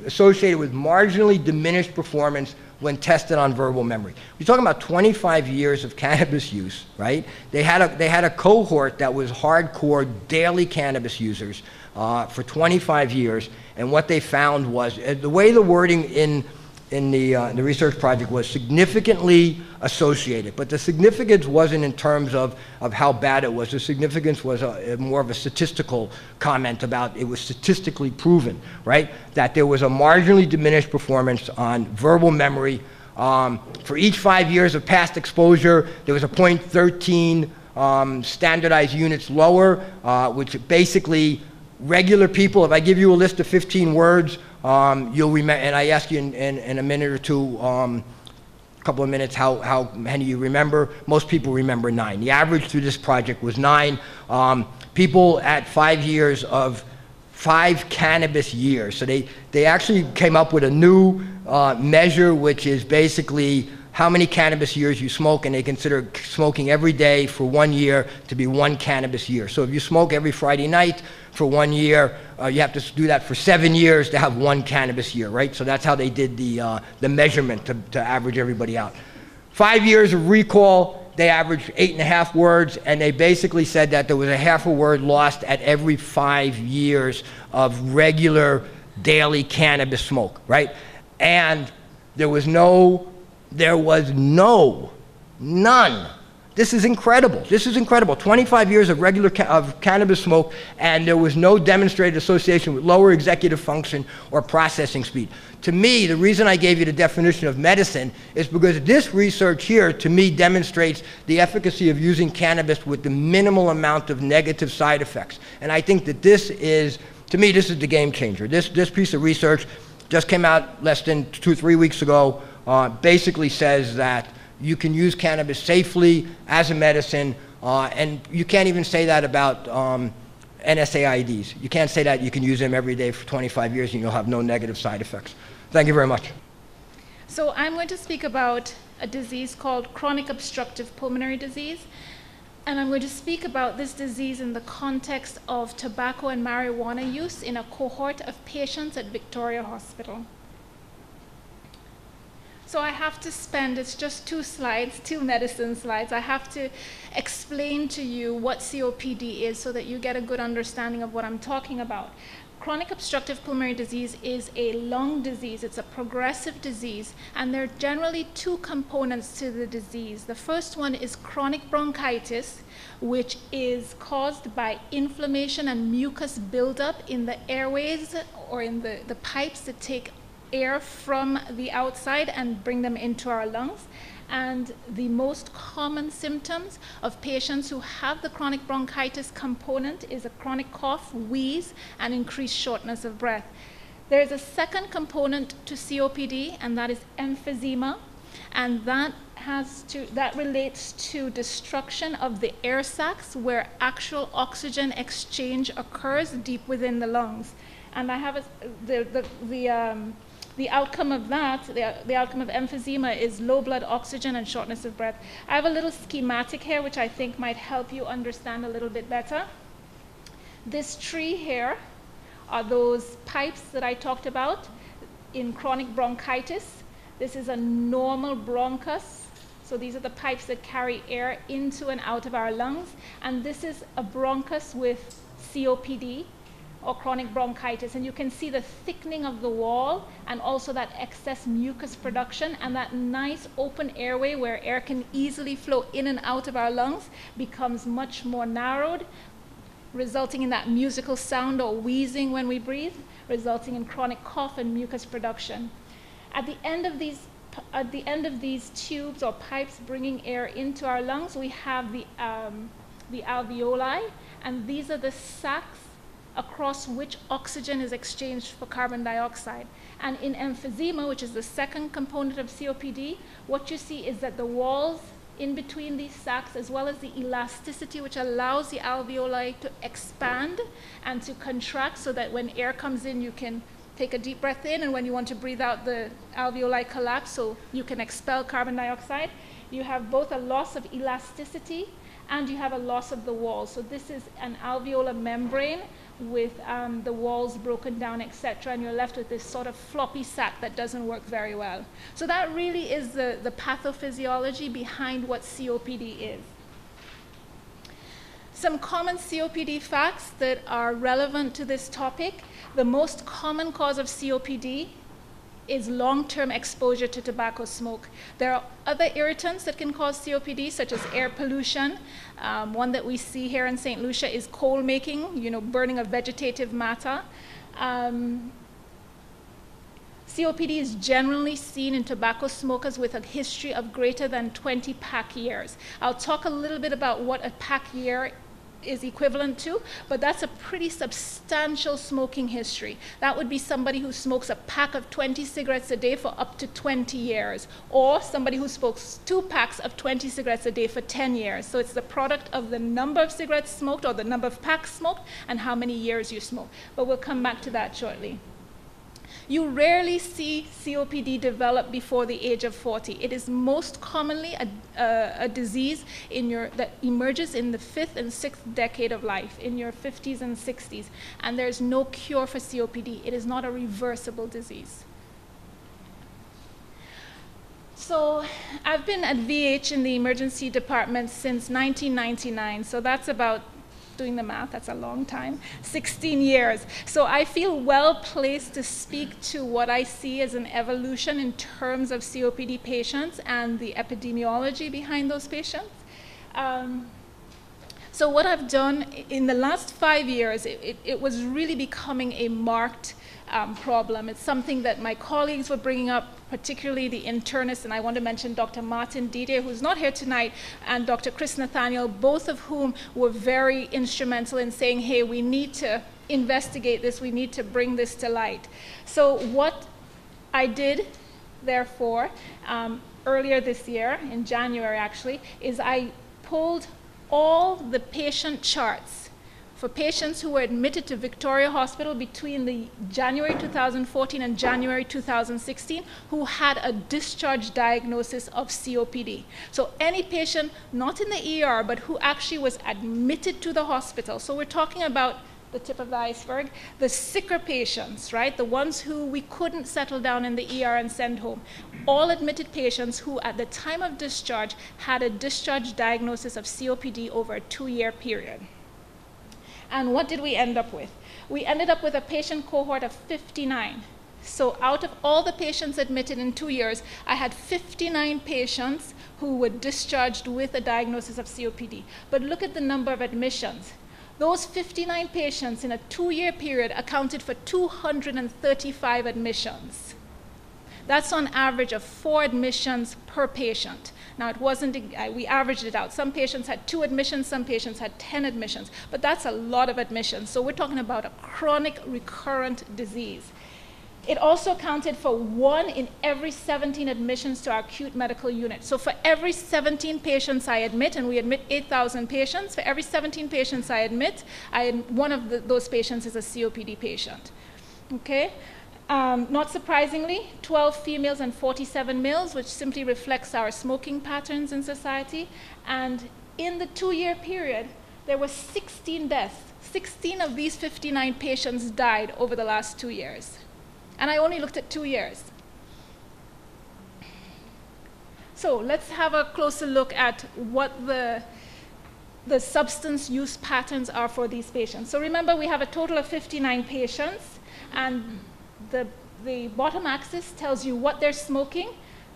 D: associated with marginally diminished performance when tested on verbal memory. We're talking about 25 years of cannabis use, right? They had a cohort that was hardcore daily cannabis users for 25 years, and what they found was, the way the wording in the research project was significantly associated, but the significance wasn't in terms of how bad it was. The significance was more of a statistical comment about it was statistically proven, right? That there was a marginally diminished performance on verbal memory. For each 5 years of past exposure, there was a 0.13 standardized units lower, which basically regular people, if I give you a list of 15 words, you'll remember, and I ask you in a minute or two, couple of minutes how many you remember. Most people remember 9. The average through this project was 9. People at 5 years of 5 cannabis years. So they actually came up with a new measure, which is basically how many cannabis years you smoke, and they consider smoking every day for 1 year to be 1 cannabis year. So if you smoke every Friday night for 1 year, you have to do that for 7 years to have 1 cannabis year, right? So that's how they did the measurement to average everybody out. 5 years of recall, they averaged 8.5 words, and they basically said that there was a half a word lost at every 5 years of regular daily cannabis smoke, right? And none. This is incredible. This is incredible. 25 years of regular cannabis smoke, and there was no demonstrated association with lower executive function or processing speed. To me, the reason I gave you the definition of medicine is because this research here, to me, demonstrates the efficacy of using cannabis with the minimal amount of negative side effects. And I think that this is, to me, this is the game changer. This piece of research just came out less than 2-3 weeks ago. Basically says that you can use cannabis safely as a medicine, and you can't even say that about NSAIDs. You can't say that you can use them every day for 25 years and you'll have no negative side effects. Thank you very much.
E: So I'm going to speak about a disease called chronic obstructive pulmonary disease, and I'm going to speak about this disease in the context of tobacco and marijuana use in a cohort of patients at Victoria Hospital. So I have to spend, it's just 2 slides, 2 medicine slides. I have to explain to you what COPD is so that you get a good understanding of what I'm talking about. Chronic obstructive pulmonary disease is a lung disease. It's a progressive disease, and there are generally 2 components to the disease. The first one is chronic bronchitis, which is caused by inflammation and mucus buildup in the airways or in the pipes that take air from the outside and bring them into our lungs. And the most common symptoms of patients who have the chronic bronchitis component is a chronic cough, wheeze, and increased shortness of breath. There is a second component to COPD, and that is emphysema, and that relates to destruction of the air sacs where actual oxygen exchange occurs deep within the lungs. And I have the outcome of that, the outcome of emphysema, is low blood oxygen and shortness of breath. I have a little schematic here which I think might help you understand a little bit better. This tree here are those pipes that I talked about in chronic bronchitis. This is a normal bronchus. So these are the pipes that carry air into and out of our lungs. And this is a bronchus with COPD, or chronic bronchitis, and you can see the thickening of the wall and also that excess mucus production, and that nice open airway where air can easily flow in and out of our lungs becomes much more narrowed, resulting in that musical sound or wheezing when we breathe, resulting in chronic cough and mucus production. At the end of these tubes or pipes bringing air into our lungs, we have the alveoli, and these are the sacs across which oxygen is exchanged for carbon dioxide. And in emphysema, which is the second component of COPD, what you see is that the walls in between these sacs, as well as the elasticity which allows the alveoli to expand and to contract so that when air comes in, you can take a deep breath in, and when you want to breathe out, the alveoli collapse so you can expel carbon dioxide. You have both a loss of elasticity and you have a loss of the wall. So this is an alveolar membrane with the walls broken down, etc., and you're left with this sort of floppy sac that doesn't work very well. So that really is the pathophysiology behind what COPD is. Some common COPD facts that are relevant to this topic. The most common cause of COPD is long-term exposure to tobacco smoke. There are other irritants that can cause COPD, such as air pollution. One that we see here in St. Lucia is coal making, burning of vegetative matter. COPD is generally seen in tobacco smokers with a history of greater than 20 pack years. I'll talk a little bit about what a pack year is equivalent to, but that's a pretty substantial smoking history. That would be somebody who smokes a pack of 20 cigarettes a day for up to 20 years, or somebody who smokes 2 packs of 20 cigarettes a day for 10 years. So it's the product of the number of cigarettes smoked or the number of packs smoked and how many years you smoke. But we'll come back to that shortly. You rarely see COPD develop before the age of 40. It is most commonly a disease that emerges in the 5th and 6th decade of life, in your 50s and 60s. And there's no cure for COPD. It is not a reversible disease. So I've been at VH in the emergency department since 1999. So that's about, doing the math, that's a long time, 16 years. So I feel well placed to speak to what I see as an evolution in terms of COPD patients and the epidemiology behind those patients. So what I've done in the last 5 years, it was really becoming a marked problem. It's something that my colleagues were bringing up, particularly the internist, and I want to mention Dr. Martin Didier, who's not here tonight, and Dr. Chris Nathaniel, both of whom were very instrumental in saying, hey, we need to investigate this, we need to bring this to light. So what I did, therefore, earlier this year, in January actually, is I pulled all the patient charts for patients who were admitted to Victoria Hospital between the January 2014 and January 2016 who had a discharge diagnosis of COPD. So any patient not in the ER but who actually was admitted to the hospital. So we're talking about the tip of the iceberg, the sicker patients, right? The ones who we couldn't settle down in the ER and send home. All admitted patients who at the time of discharge had a discharge diagnosis of COPD over a 2-year period. And what did we end up with? We ended up with a patient cohort of 59. So out of all the patients admitted in 2 years, I had 59 patients who were discharged with a diagnosis of COPD. But look at the number of admissions. Those 59 patients in a 2-year period accounted for 235 admissions. That's on average of 4 admissions per patient. Now, it wasn't, we averaged it out. Some patients had 2 admissions, some patients had 10 admissions, but that's a lot of admissions. So we're talking about a chronic recurrent disease. It also accounted for 1 in every 17 admissions to our acute medical unit. So for every 17 patients I admit, and we admit 8,000 patients, for every 17 patients I admit, one of those patients is a COPD patient. Okay? Not surprisingly, 12 females and 47 males, which simply reflects our smoking patterns in society. And in the 2-year period, there were 16 deaths. 16 of these 59 patients died over the last 2 years. And I only looked at 2 years. So let's have a closer look at what the substance use patterns are for these patients. So remember, we have a total of 59 patients, and the bottom axis tells you what they're smoking,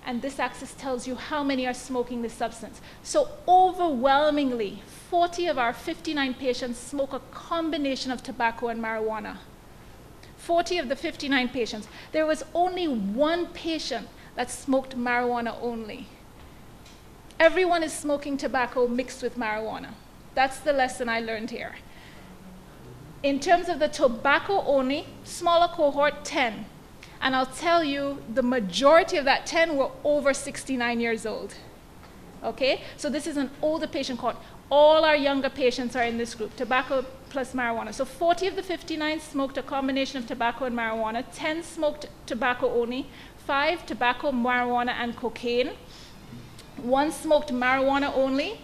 E: and this axis tells you how many are smoking this substance. So overwhelmingly, 40 of our 59 patients smoke a combination of tobacco and marijuana. 40 of the 59 patients. There was only 1 patient that smoked marijuana only. Everyone is smoking tobacco mixed with marijuana. That's the lesson I learned here. In terms of the tobacco only, smaller cohort, 10. And I'll tell you, the majority of that 10 were over 69 years old. Okay? So this is an older patient cohort. All our younger patients are in this group, tobacco plus marijuana. So 40 of the 59 smoked a combination of tobacco and marijuana. 10 smoked tobacco only. 5 tobacco, marijuana, and cocaine. 1 smoked marijuana only.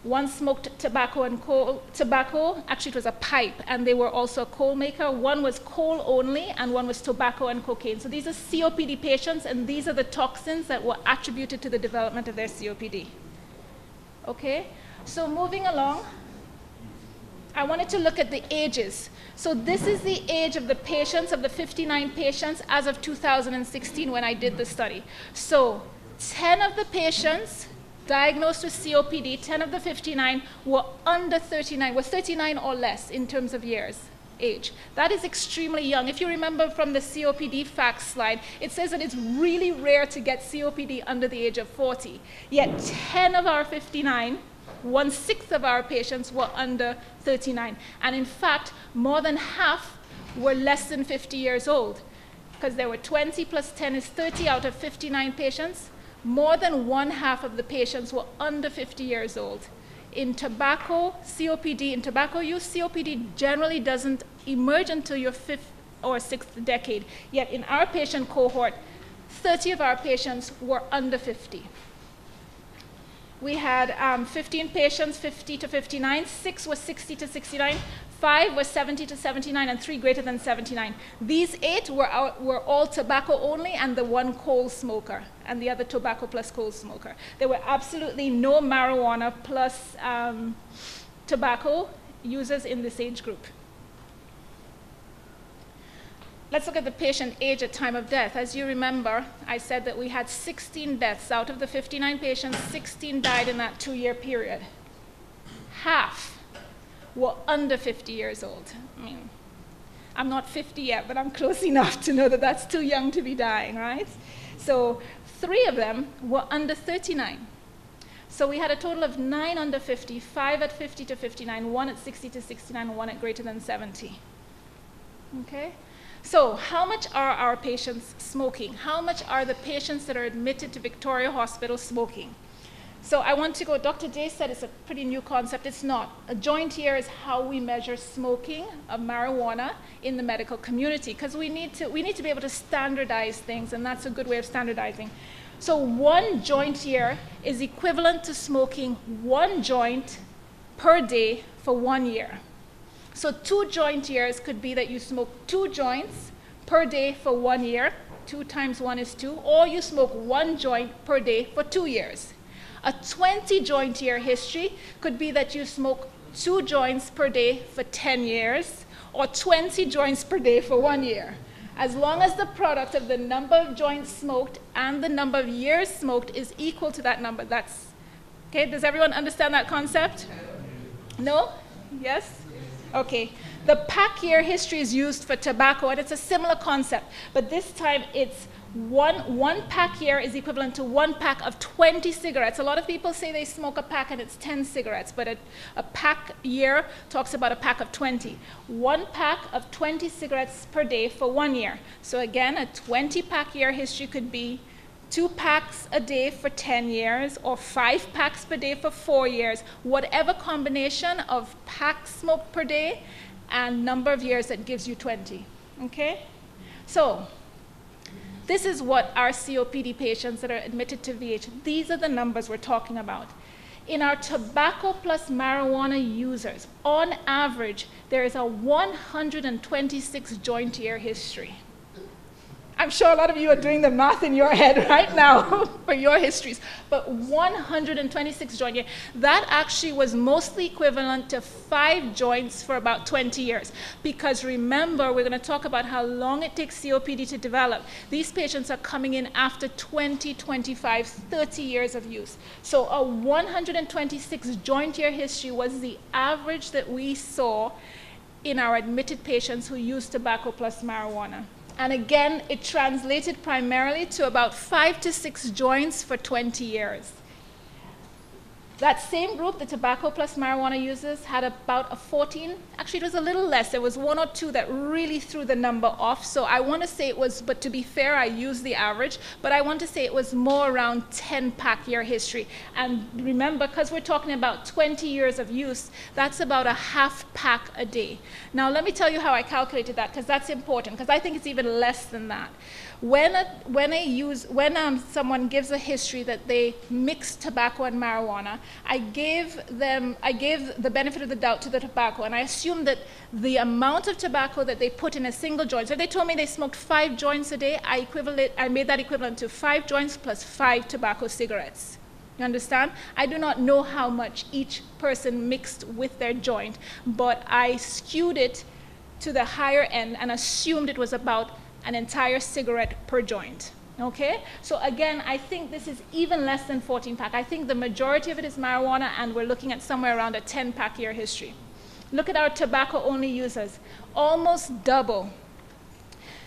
E: 1 smoked tobacco and coal. Tobacco, actually it was a pipe, and they were also a coal maker. 1 was coal only, and 1 was tobacco and cocaine. So these are COPD patients, and these are the toxins that were attributed to the development of their COPD. Okay? So moving along, I wanted to look at the ages. So this is the age of the patients, of the 59 patients, as of 2016 when I did the study. So 10 of the patients diagnosed with COPD, 10 of the 59 were under 39, were 39 or less in terms of years, age. That is extremely young. If you remember from the COPD facts slide, it says that it's really rare to get COPD under the age of 40. Yet 10 of our 59 1/6 of our patients were under 39. And in fact, more than half were less than 50 years old, because there were 20 plus 10 is 30 out of 59 patients. More than 1/2 of the patients were under 50 years old. In tobacco, COPD, in tobacco use, COPD generally doesn't emerge until your 5th or 6th decade. Yet in our patient cohort, 30 of our patients were under 50. We had 15 patients, 50 to 59, 6 were 60 to 69, 5 were 70 to 79, and 3 greater than 79. These 8 were all tobacco only, and the 1 coal smoker, and the other tobacco plus coal smoker. There were absolutely no marijuana plus tobacco users in this age group. Let's look at the patient age at time of death. As you remember, I said that we had 16 deaths. Out of the 59 patients, 16 died in that 2-year period. Half were under 50 years old. I mean, I'm not 50 yet, but I'm close enough to know that that's too young to be dying, right? So 3 of them were under 39. So we had a total of 9 under 50, 5 at 50 to 59, 1 at 60 to 69, and 1 at greater than 70. Okay? So how much are our patients smoking? How much are the patients that are admitted to Victoria Hospital smoking? So I want to go, Dr. Day said it's a pretty new concept. It's not. A joint year is how we measure smoking of marijuana in the medical community, because we need to be able to standardize things, and that's a good way of standardizing. So 1 joint year is equivalent to smoking 1 joint per day for 1 year. So 2 joint years could be that you smoke 2 joints per day for 1 year. 2 times 1 is 2. Or you smoke 1 joint per day for 2 years. A 20 joint year history could be that you smoke 2 joints per day for 10 years, or 20 joints per day for 1 year. As long as the product of the number of joints smoked and the number of years smoked is equal to that number. That's, okay, does everyone understand that concept? No? Yes? Okay, the pack year history is used for tobacco, and it's a similar concept, but this time it's one pack year is equivalent to 1 pack of 20 cigarettes. A lot of people say they smoke a pack and it's 10 cigarettes, but a pack year talks about a pack of 20. 1 pack of 20 cigarettes per day for 1 year. So again, a 20 pack year history could be 2 packs a day for 10 years, or 5 packs per day for 4 years, whatever combination of packs smoked per day and number of years that gives you 20, okay? So this is what our COPD patients that are admitted to VH, these are the numbers we're talking about. In our tobacco plus marijuana users, on average, there is a 126 joint year history. I'm sure a lot of you are doing the math in your head right now for your histories, but 126 joint year. That actually was mostly equivalent to 5 joints for about 20 years. Because remember, we're going to talk about how long it takes COPD to develop. These patients are coming in after 20, 25, 30 years of use. So a 126 joint year history was the average that we saw in our admitted patients who used tobacco plus marijuana. And again, it translated primarily to about 5 to 6 joints for 20 years. That same group, the tobacco plus marijuana users, had about a 14, actually it was a little less. There was 1 or 2 that really threw the number off. So I want to say it was, but to be fair, I used the average, but I want to say it was more around 10 pack year history. And remember, because we're talking about 20 years of use, that's about a half pack a day. Now let me tell you how I calculated that, because that's important, because I think it's even less than that. When someone gives a history that they mixed tobacco and marijuana, I gave the benefit of the doubt to the tobacco, and I assumed that the amount of tobacco that they put in a single joint, so if they told me they smoked 5 joints a day, I made that equivalent to 5 joints plus 5 tobacco cigarettes. You understand? I do not know how much each person mixed with their joint, but I skewed it to the higher end and assumed it was about an entire cigarette per joint. Okay? So again, I think this is even less than 14 pack. I think the majority of it is marijuana, and we're looking at somewhere around a 10 pack year history. Look at our tobacco only users, almost double.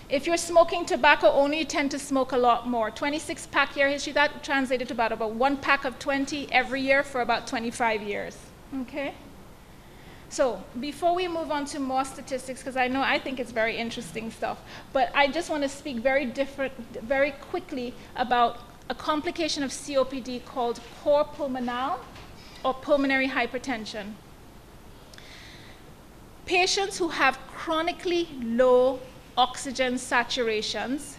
E: If you're smoking tobacco only, you tend to smoke a lot more. 26-pack year history, that translated to about 1 pack of 20 every year for about 25 years, okay? So before we move on to more statistics, because I think it's very interesting stuff, but I just want to speak very quickly about a complication of COPD called cor pulmonale or pulmonary hypertension. Patients who have chronically low oxygen saturations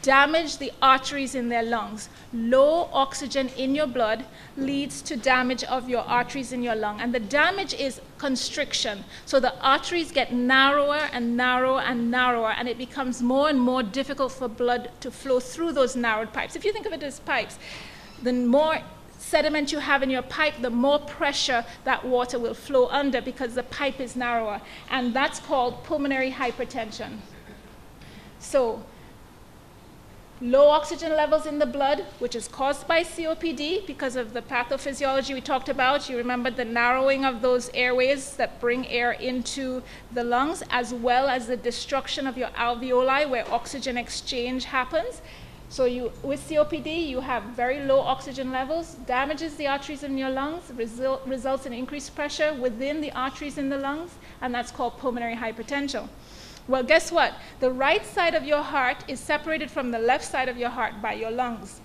E: damage the arteries in their lungs. Low oxygen in your blood leads to damage of your arteries in your lung, and the damage is constriction. So the arteries get narrower and narrower and narrower, and it becomes more and more difficult for blood to flow through those narrowed pipes. If you think of it as pipes, the more sediment you have in your pipe, the more pressure that water will flow under because the pipe is narrower, and that's called pulmonary hypertension. So low oxygen levels in the blood, which is caused by COPD because of the pathophysiology we talked about. You remember the narrowing of those airways that bring air into the lungs, as well as the destruction of your alveoli where oxygen exchange happens. So with COPD, you have very low oxygen levels, damages the arteries in your lungs, results in increased pressure within the arteries in the lungs, and that's called pulmonary hypertension. Well, guess what? The right side of your heart is separated from the left side of your heart by your lungs.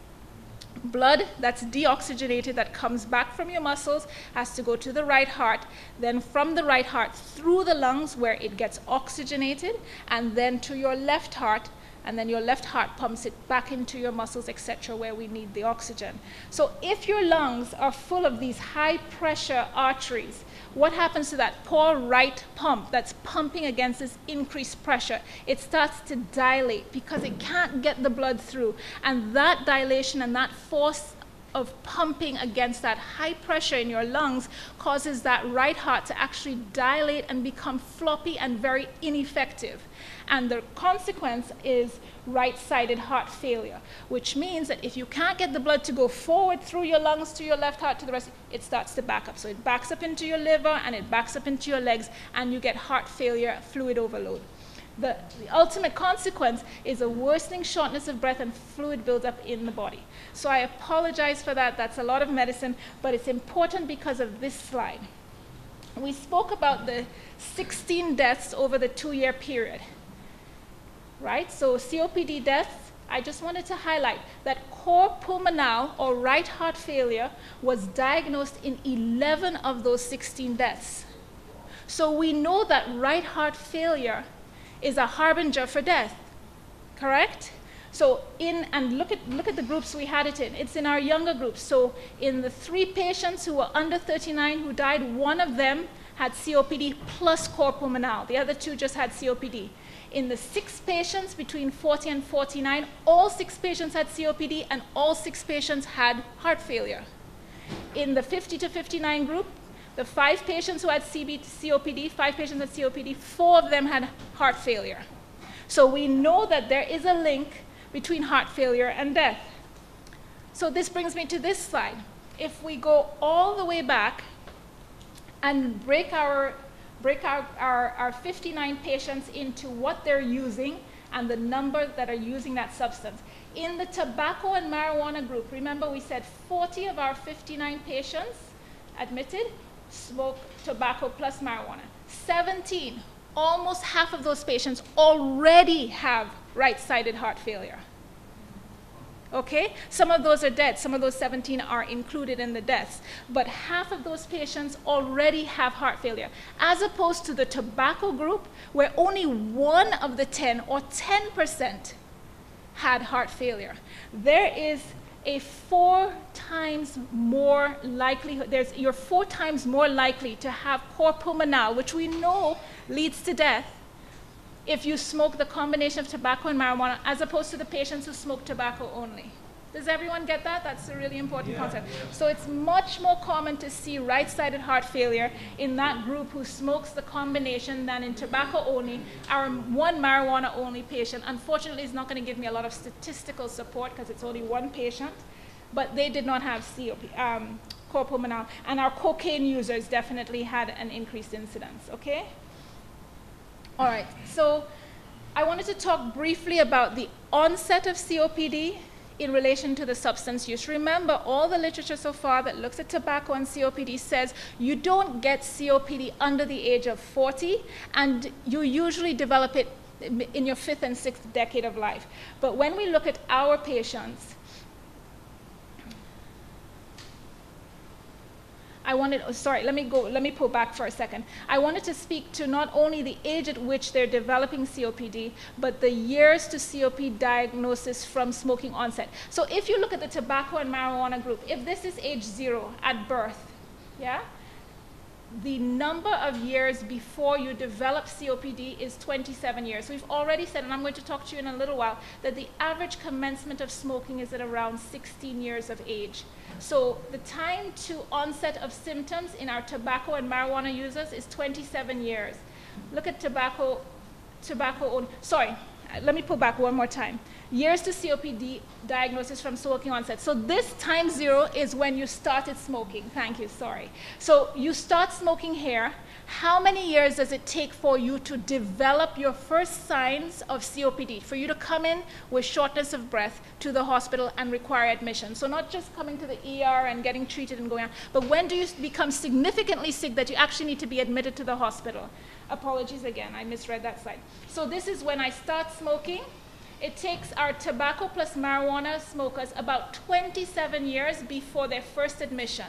E: Blood that's deoxygenated that comes back from your muscles has to go to the right heart, then from the right heart through the lungs where it gets oxygenated, and then to your left heart, and then your left heart pumps it back into your muscles, etc., where we need the oxygen. So if your lungs are full of these high pressure arteries, what happens to that poor right pump that's pumping against this increased pressure? It starts to dilate because it can't get the blood through. And that dilation and that force of pumping against that high pressure in your lungs causes that right heart to actually dilate and become floppy and very ineffective. And the consequence is right-sided heart failure, which means that if you can't get the blood to go forward through your lungs to your left heart to the rest, it starts to back up. So it backs up into your liver and it backs up into your legs, and you get heart failure, fluid overload. The ultimate consequence is a worsening shortness of breath and fluid buildup in the body. So I apologize for that. That's a lot of medicine, but it's important because of this slide. We spoke about the 16 deaths over the 2-year period, right? So COPD deaths, I just wanted to highlight that cor pulmonale, or right heart failure, was diagnosed in 11 of those 16 deaths. So we know that right heart failure is a harbinger for death, correct? So and look at the groups we had it in. It's in our younger groups. So in the 3 patients who were under 39 who died, 1 of them had COPD plus cor pulmonale. The other 2 just had COPD. In the 6 patients between 40 and 49, all 6 patients had COPD and all 6 patients had heart failure. In the 50 to 59 group, the 5 patients who had COPD, 5 patients had COPD, 4 of them had heart failure. So we know that there is a link between heart failure and death. So this brings me to this slide. If we go all the way back and break our 59 patients into what they're using and the number that are using that substance. In the tobacco and marijuana group, remember we said 40 of our 59 patients admitted smoke tobacco plus marijuana. 17, almost half of those patients already have right-sided heart failure. Okay? Some of those are dead. Some of those 17 are included in the deaths. But half of those patients already have heart failure, as opposed to the tobacco group, where only 1 of the 10, or 10%, had heart failure. There is a 4 times more likelihood, you're 4 times more likely to have cor pulmonale, which we know leads to death, if you smoke the combination of tobacco and marijuana, as opposed to the patients who smoke tobacco only. Does everyone get that? That's a really important concept. So it's much more common to see right-sided heart failure in that group who smokes the combination than in tobacco only. Our 1 marijuana only patient, unfortunately, is not going to give me a lot of statistical support because it's only 1 patient, but they did not have cor pulmonale. And our cocaine users definitely had an increased incidence, okay? All right, so I wanted to talk briefly about the onset of COPD in relation to the substance use. Remember, all the literature so far that looks at tobacco and COPD says you don't get COPD under the age of 40, and you usually develop it in your 5th and 6th decade of life. But when we look at our patients, let me pull back for a second. I wanted to speak to not only the age at which they're developing COPD, but the years to COPD diagnosis from smoking onset. So if you look at the tobacco and marijuana group, if this is age 0 at birth, yeah, the number of years before you develop COPD is 27 years. So we've already said, and I'm going to talk to you in a little while, that the average commencement of smoking is at around 16 years of age. So the time to onset of symptoms in our tobacco and marijuana users is 27 years. Look at tobacco sorry, let me pull back one more time. Years to COPD diagnosis from smoking onset. So this time 0 is when you started smoking. Thank you, sorry. So you start smoking here. How many years does it take for you to develop your first signs of COPD, for you to come in with shortness of breath to the hospital and require admission? So not just coming to the ER and getting treated and going on, but when do you become significantly sick that you actually need to be admitted to the hospital? Apologies again, I misread that slide. So this is when I start smoking. It takes our tobacco plus marijuana smokers about 27 years before their first admission.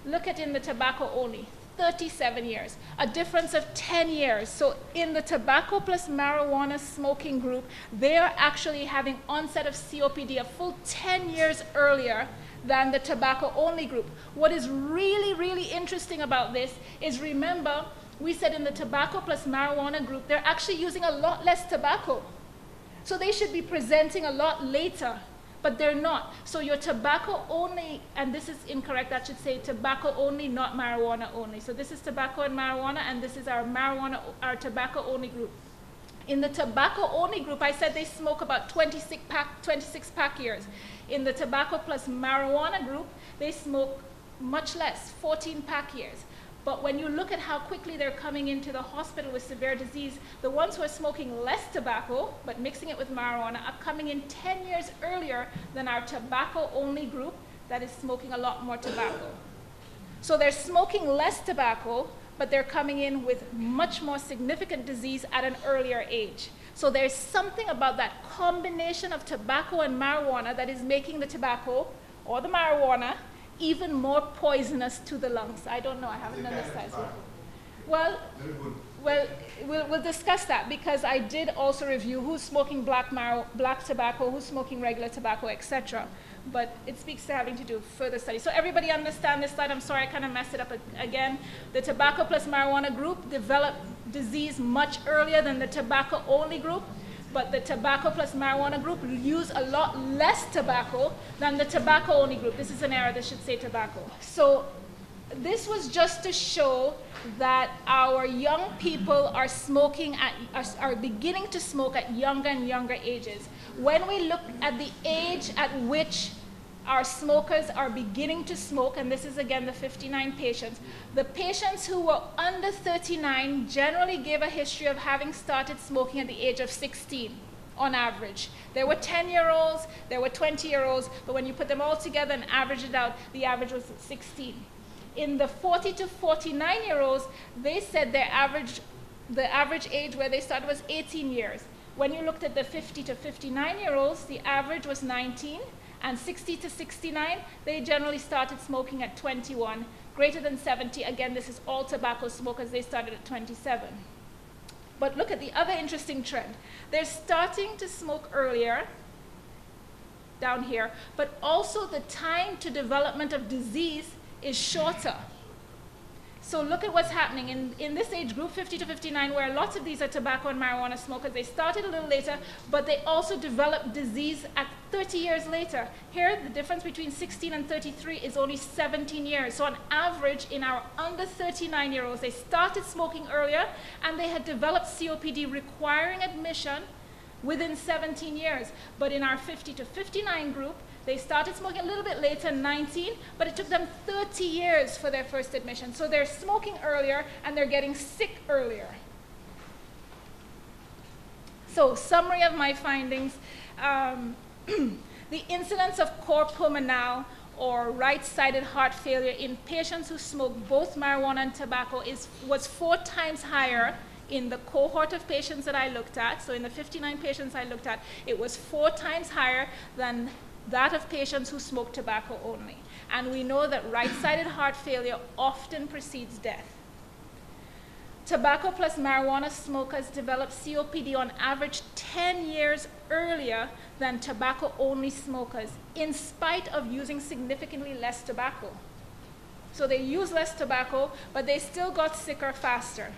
E: Look at in the tobacco only, 37 years, a difference of 10 years. So in the tobacco plus marijuana smoking group, they are actually having onset of COPD a full 10 years earlier than the tobacco only group. What is really, really interesting about this is, remember, we said in the tobacco plus marijuana group, they're actually using a lot less tobacco. So they should be presenting a lot later, but they're not. So your tobacco only, and this is incorrect, that should say tobacco only, not marijuana only. So this is tobacco and marijuana, and this is our tobacco only group. In the tobacco only group, I said they smoke about 26 pack years. In the tobacco plus marijuana group, they smoke much less, 14 pack years. But when you look at how quickly they're coming into the hospital with severe disease, the ones who are smoking less tobacco, but mixing it with marijuana, are coming in 10 years earlier than our tobacco-only group that is smoking a lot more tobacco. So they're smoking less tobacco, but they're coming in with much more significant disease at an earlier age. So there's something about that combination of tobacco and marijuana that is making the tobacco or the marijuana even more poisonous to the lungs. I don't know, I haven't done this test yet. Well, we'll discuss that, because I did also review who's smoking black tobacco, who's smoking regular tobacco, etc. But it speaks to having to do further studies. So everybody understand this slide? I'm sorry, I kind of messed it up again. The tobacco plus marijuana group developed disease much earlier than the tobacco only group. But the tobacco plus marijuana group use a lot less tobacco than the tobacco only group. This is an error, this should say tobacco. So this was just to show that our young people are are beginning to smoke at younger and younger ages. When we look at the age at which our smokers are beginning to smoke, and this is again the 59 patients, the patients who were under 39 generally gave a history of having started smoking at the age of 16 on average. There were 10-year-olds, there were 20-year-olds, but when you put them all together and average it out, the average was 16. In the 40 to 49-year-olds, they said the average age where they started was 18 years. When you looked at the 50 to 59-year-olds, the average was 19. And 60 to 69, they generally started smoking at 21. Greater than 70, again, this is all tobacco smokers, they started at 27. But look at the other interesting trend. They're starting to smoke earlier, down here, but also the time to development of disease is shorter. So look at what's happening in this age group, 50 to 59, where lots of these are tobacco and marijuana smokers. They started a little later, but they also developed disease at 30 years later. Here, the difference between 16 and 33 is only 17 years. So on average, in our under 39-year-olds, they started smoking earlier, and they had developed COPD requiring admission within 17 years. But in our 50 to 59 group, they started smoking a little bit later, 19, but it took them 30 years for their first admission. So they're smoking earlier, and they're getting sick earlier. So, summary of my findings. The incidence of cor pulmonale, or right-sided heart failure in patients who smoke both marijuana and tobacco was 4 times higher in the cohort of patients that I looked at. So in the 59 patients I looked at, it was 4 times higher than that of patients who smoke tobacco only. And we know that right-sided heart failure often precedes death. Tobacco plus marijuana smokers develop COPD on average 10 years earlier than tobacco-only smokers, in spite of using significantly less tobacco. So they use less tobacco, but they still got sicker faster.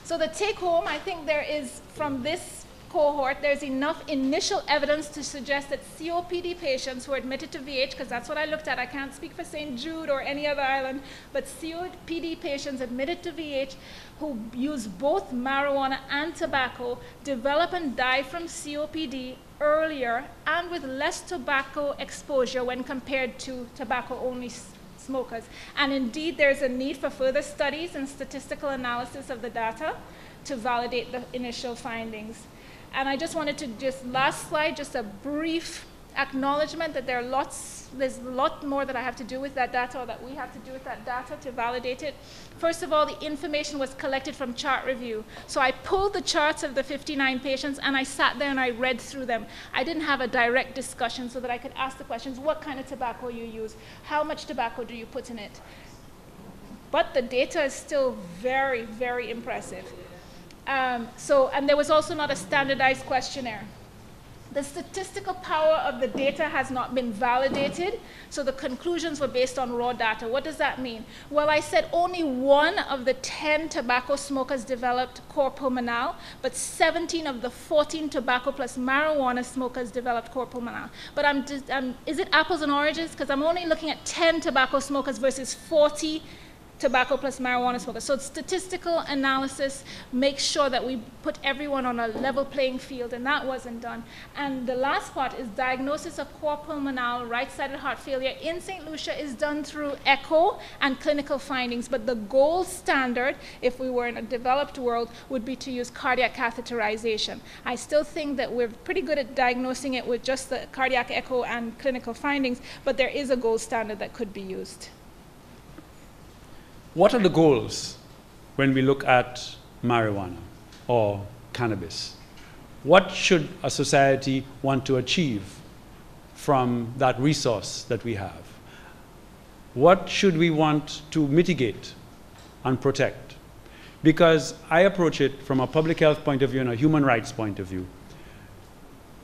E: So the take-home, I think there is, from this cohort, there's enough initial evidence to suggest that COPD patients who are admitted to VH, because that's what I looked at, I can't speak for St. Jude or any other island, but COPD patients admitted to VH who use both marijuana and tobacco develop and die from COPD earlier and with less tobacco exposure when compared to tobacco-only smokers. And indeed, there's a need for further studies and statistical analysis of the data to validate the initial findings. And I just wanted to last slide, just a brief acknowledgement that there's a lot more that I have to do with that data, or that we have to do with that data to validate it. First of all, the information was collected from chart review. So I pulled the charts of the 59 patients and I sat there and I read through them. I didn't have a direct discussion so that I could ask the questions, what kind of tobacco you use? How much tobacco do you put in it? But the data is still very, very impressive. And there was also not a standardized questionnaire. The statistical power of the data has not been validated, so the conclusions were based on raw data. What does that mean? Well, I said only 1 of the 10 tobacco smokers developed cor pulmonale, but 17 of the 14 tobacco plus marijuana smokers developed cor pulmonale. But is it apples and oranges? Because I'm only looking at 10 tobacco smokers versus 40 tobacco plus marijuana smokers. So statistical analysis makes sure that we put everyone on a level playing field, and that wasn't done. And the last part is diagnosis of cor pulmonale, right-sided heart failure in St. Lucia is done through echo and clinical findings, but the gold standard, if we were in a developed world, would be to use cardiac catheterization. I still think that we're pretty good at diagnosing it with just the cardiac echo and clinical findings, but there is a gold standard that could be used.
F: What are the goals when we look at marijuana or cannabis? What should a society want to achieve from that resource that we have? What should we want to mitigate and protect? Because I approach it from a public health point of view and a human rights point of view.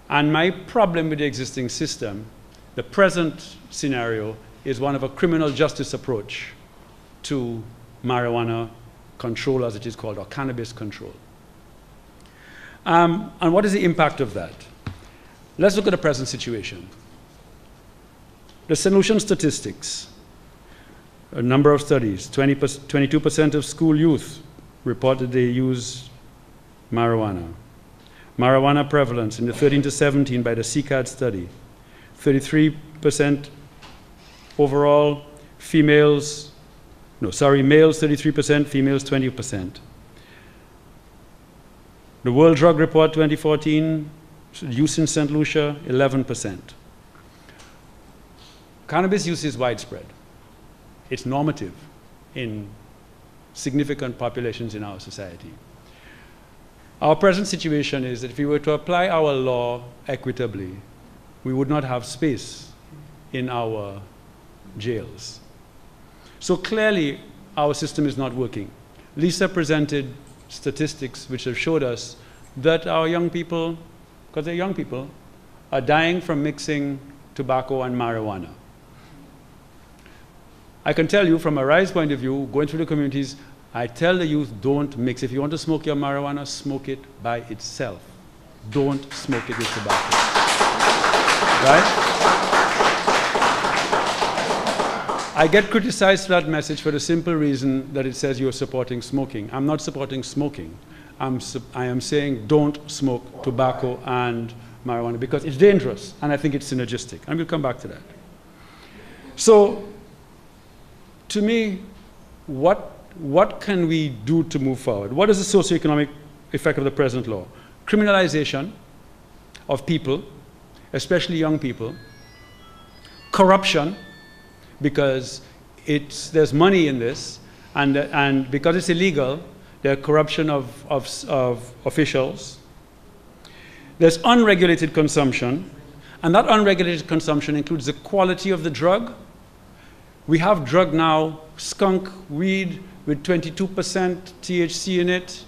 F: And my problem with the existing system, the present scenario, is one of a criminal justice approach to marijuana control, as it is called, or cannabis control. And what is the impact of that? Let's look at the present situation. The St. Lucian statistics, a number of studies, 22% of school youth reported they use marijuana. Marijuana prevalence in the 13 to 17 by the CCAD study, 33% overall, males 33%, females 20%. The World Drug Report 2014, use in St. Lucia, 11%. Cannabis use is widespread. It's normative in significant populations in our society. Our present situation is that if we were to apply our law equitably, we would not have space in our jails. So clearly, our system is not working. Lisa presented statistics which have showed us that our young people, because they're young people, are dying from mixing tobacco and marijuana. I can tell you from a RISE point of view, going through the communities, I tell the youth, don't mix. If you want to smoke your marijuana, smoke it by itself. Don't smoke it with tobacco. Right? I get criticized for that message for the simple reason that it says you're supporting smoking. I'm not supporting smoking. I am saying don't smoke tobacco and marijuana because it's dangerous and I think it's synergistic. And we'll come back to that. So, to me, what can we do to move forward? What is the socioeconomic effect of the present law. Criminalization of people, especially young people. Corruption, because there's money in this, and because it's illegal, there's corruption of officials. There's unregulated consumption, and that unregulated consumption includes the quality of the drug. We have drug now, skunk weed with 22% THC in it.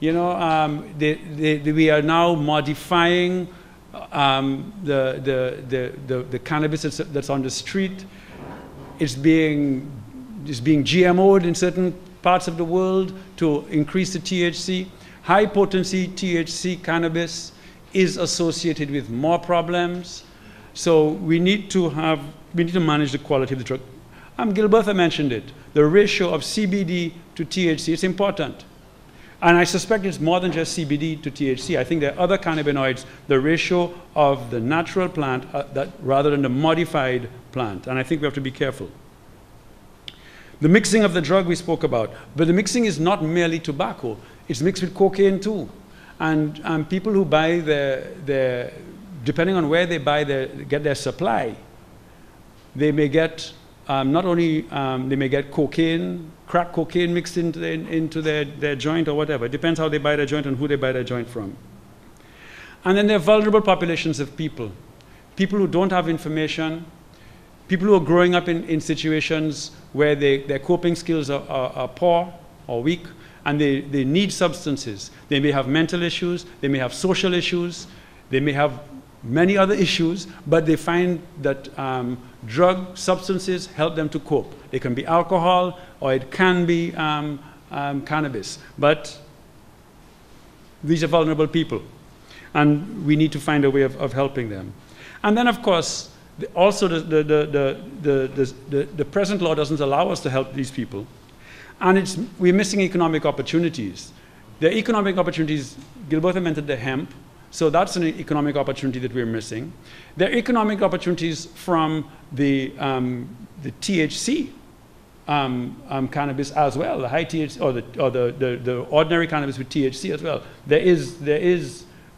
F: You know, we are now modifying the cannabis that's on the street. It's being GMO'd in certain parts of the world to increase the THC. High potency THC cannabis is associated with more problems. So we need to manage the quality of the drug. Gilbertha mentioned it. The ratio of CBD to THC is important. And I suspect it's more than just CBD to THC. I think there are other cannabinoids, the ratio of the natural plant rather than the modified plant. And I think we have to be careful. The mixing of the drug we spoke about. But the mixing is not merely tobacco. It's mixed with cocaine too. And people who buy depending on where they get their supply, they may get not only they may get cocaine, crack cocaine mixed into their joint or whatever. It depends how they buy their joint and who they buy their joint from. And then there are vulnerable populations of people. People who don't have information, people who are growing up in situations where their coping skills are poor or weak, and they need substances. They may have mental issues, they may have social issues, they may have many other issues, but they find that drug substances help them to cope. It can be alcohol or it can be cannabis. But these are vulnerable people, and we need to find a way of helping them. And then, of course, also the present law doesn't allow us to help these people. And we're missing economic opportunities. The economic opportunities, Gilbertha mentioned the hemp, so that's an economic opportunity that we're missing. There are economic opportunities from the THC cannabis as well, the high THC, or the ordinary cannabis with THC as well. There is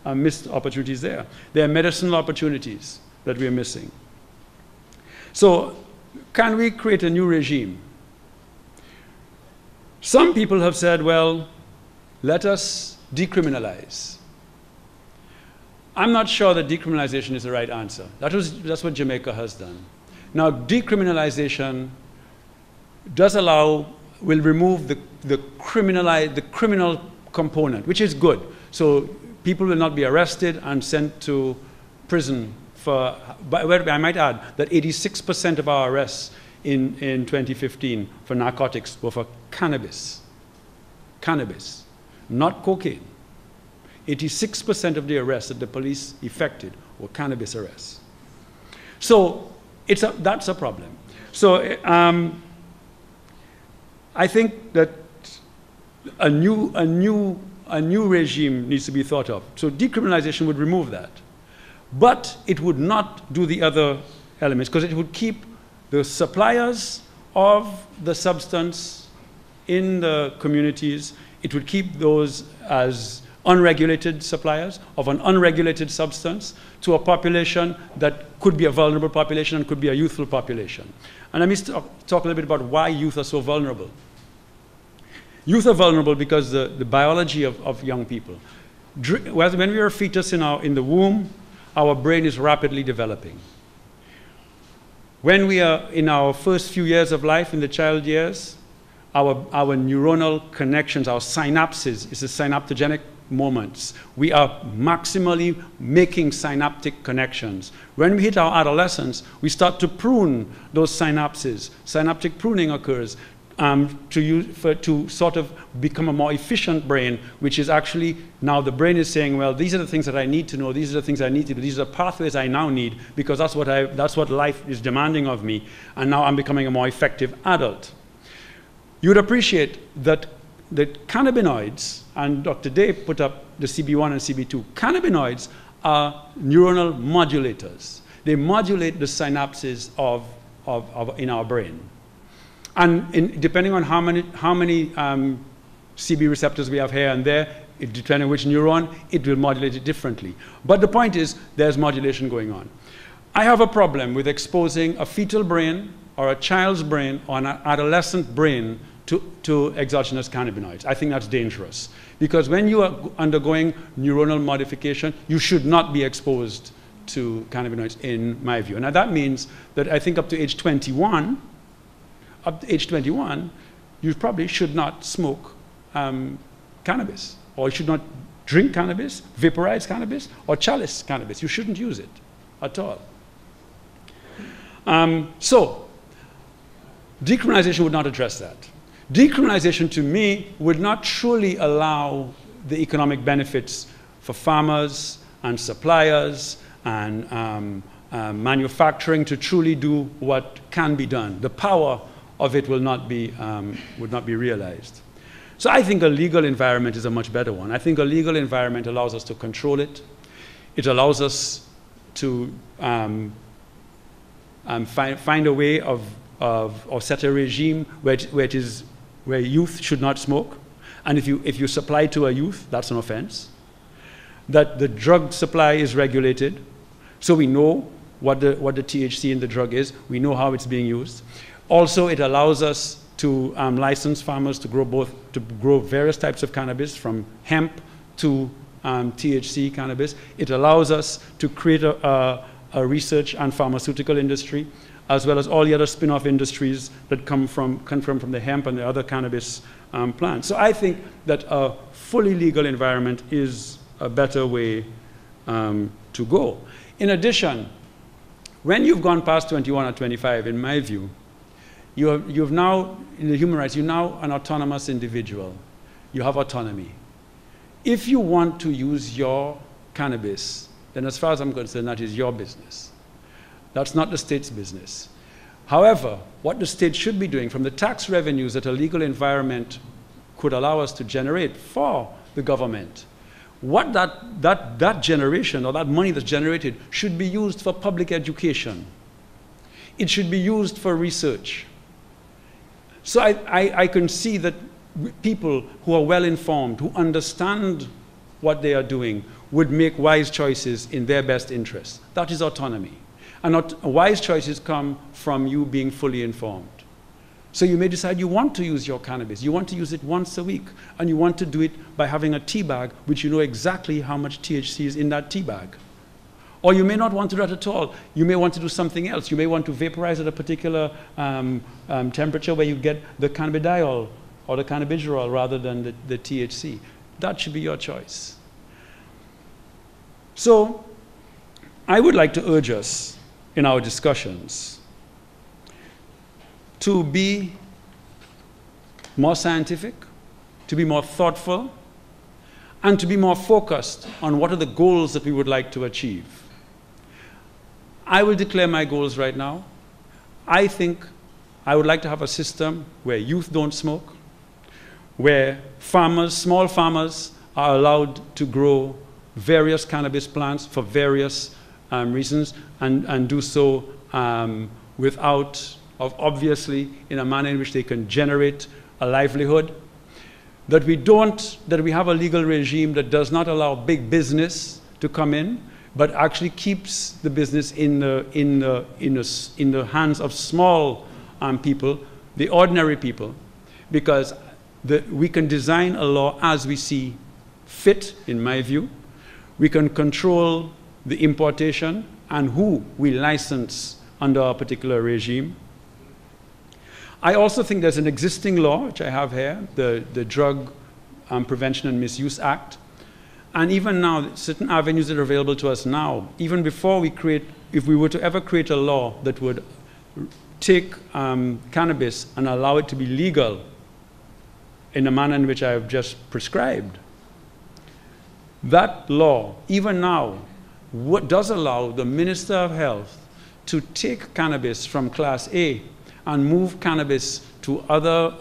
F: missed opportunities there. There are medicinal opportunities that we're missing. So can we create a new regime? Some people have said, well, let us decriminalize. I'm not sure that decriminalization is the right answer. That's what Jamaica has done. Now, decriminalization will remove the criminal component, which is good. So people will not be arrested and sent to prison for, but I might add that 86% of our arrests in 2015 for narcotics were for cannabis. Cannabis, not cocaine. 86% of the arrests that the police effected were cannabis arrests. So that's a problem. So I think that a new regime needs to be thought of. So decriminalization would remove that. But it would not do the other elements, because it would keep the suppliers of the substance in the communities. It would keep those as unregulated suppliers of an unregulated substance to a population that could be a vulnerable population and could be a youthful population. And let me talk a little bit about why youth are so vulnerable. Youth are vulnerable because the biology of young people. When we are a fetus in the womb, our brain is rapidly developing. When we are in our first few years of life, in the child years, our neuronal connections, our synapses, is the synaptogenic moments. We are maximally making synaptic connections. When we hit our adolescence, we start to prune those synapses. Synaptic pruning occurs to sort of become a more efficient brain, which is actually, now the brain is saying, well, these are the things that I need to know, these are the things I need to do, these are the pathways I now need, because that's what life is demanding of me, and now I'm becoming a more effective adult. You would appreciate that the cannabinoids, and Dr. Day put up the CB1 and CB2, cannabinoids are neuronal modulators. They modulate the synapses in our brain. And depending on how many CB receptors we have here and there, depending on which neuron, it will modulate it differently. But the point is, there's modulation going on. I have a problem with exposing a fetal brain or a child's brain or an adolescent brain to exogenous cannabinoids. I think that's dangerous. Because when you are undergoing neuronal modification, you should not be exposed to cannabinoids, in my view. Now that means that I think up to age 21, you probably should not smoke cannabis, or you should not drink cannabis, vaporize cannabis, or chalice cannabis. You shouldn't use it at all. So, decriminalization would not address that. Decriminalization, to me, would not truly allow the economic benefits for farmers and suppliers and manufacturing to truly do what can be done. The power of it would not be realized. So I think a legal environment is a much better one. I think a legal environment allows us to control it. It allows us to find a way of set a regime where youth should not smoke. And if you supply to a youth, that's an offense. That the drug supply is regulated, so we know what the THC in the drug is. We know how it's being used. Also, it allows us to license farmers to grow various types of cannabis, from hemp to THC cannabis. It allows us to create a research and pharmaceutical industry, as well as all the other spin-off industries that come from the hemp and the other cannabis plants. So I think that a fully legal environment is a better way to go. In addition, when you've gone past 21 or 25, in my view, you've now, in the human rights, you're now an autonomous individual. You have autonomy. If you want to use your cannabis, then as far as I'm concerned, that is your business. That's not the state's business. However, what the state should be doing, from the tax revenues that a legal environment could allow us to generate for the government, what that generation, or that money that's generated, should be used for public education. It should be used for research. So I can see that people who are well informed, who understand what they are doing, would make wise choices in their best interest. That is autonomy. And wise choices come from you being fully informed. So you may decide you want to use your cannabis. You want to use it once a week. And you want to do it by having a tea bag, which you know exactly how much THC is in that tea bag. Or you may not want to do that at all. You may want to do something else. You may want to vaporize at a particular temperature where you get the cannabidiol or the cannabigerol rather than the THC. That should be your choice. So I would like to urge us in our discussions to be more scientific, to be more thoughtful, and to be more focused on what are the goals that we would like to achieve. I will declare my goals right now. I think I would like to have a system where youth don't smoke, where farmers, small farmers, are allowed to grow various cannabis plants for various reasons, and do so without, obviously, in a manner in which they can generate a livelihood. That we have a legal regime that does not allow big business to come in, but actually keeps the business in the hands of small people, the ordinary people, because we can design a law as we see fit, in my view. We can control the importation and who we license under a particular regime. I also think there's an existing law, which I have here, the Drug Prevention and Misuse Act. And even now, certain avenues that are available to us now, even before we create, if we were to ever create a law that would take cannabis and allow it to be legal in the manner in which I have just prescribed, that law, even now, what does allow the Minister of Health to take cannabis from Class A and move cannabis to other,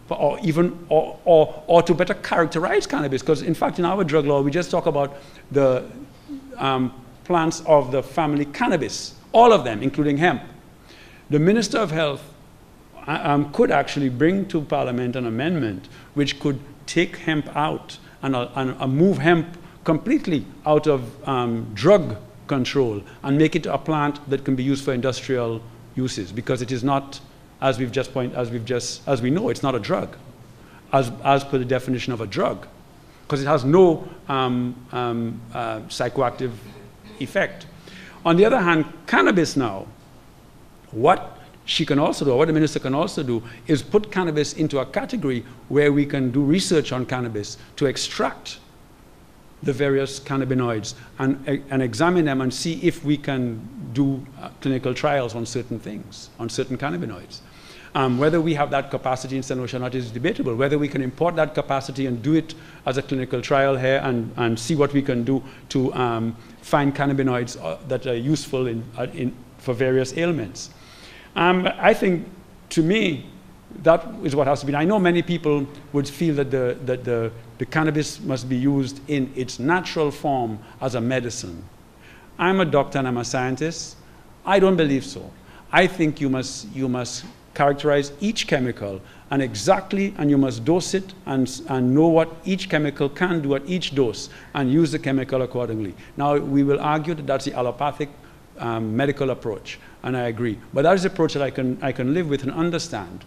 F: or to better characterize cannabis. Because in fact, in our drug law, we just talk about the plants of the family cannabis, all of them, including hemp. The Minister of Health could actually bring to Parliament an amendment which could take hemp out and move hemp completely out of drug control and make it a plant that can be used for industrial uses, because it is not, as we know, it's not a drug, as per the definition of a drug, because it has no psychoactive effect. On the other hand, cannabis now, what she can also do, or what the minister can also do, is put cannabis into a category where we can do research on cannabis to extract the various cannabinoids and examine them and see if we can do clinical trials on certain things, on certain cannabinoids. Whether we have that capacity in St. Lucia or not is debatable. Whether we can import that capacity and do it as a clinical trial here and see what we can do to find cannabinoids that are useful for various ailments. I think, to me, that is what has to be. I know many people would feel that the cannabis must be used in its natural form as a medicine. I'm a doctor and I'm a scientist. I don't believe so. I think you must characterize each chemical and you must dose it and know what each chemical can do at each dose and use the chemical accordingly. Now, we will argue that that's the allopathic medical approach, and I agree. But that is the approach that I can live with and understand.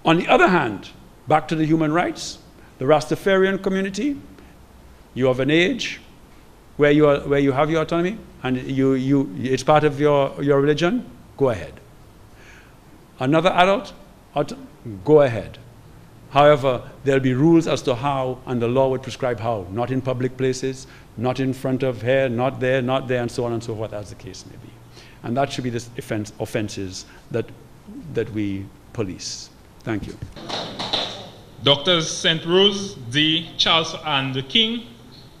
F: On the other hand, back to the human rights, the Rastafarian community, you have an age where you have your autonomy and it's part of your religion, go ahead. Another adult, go ahead. However, there'll be rules as to how, and the law would prescribe how. Not in public places, not in front of here, not there, and so on and so forth, as the case may be. And that should be the offenses that we police. Thank you.
G: Doctors St. Rose, D. Charles, and the King,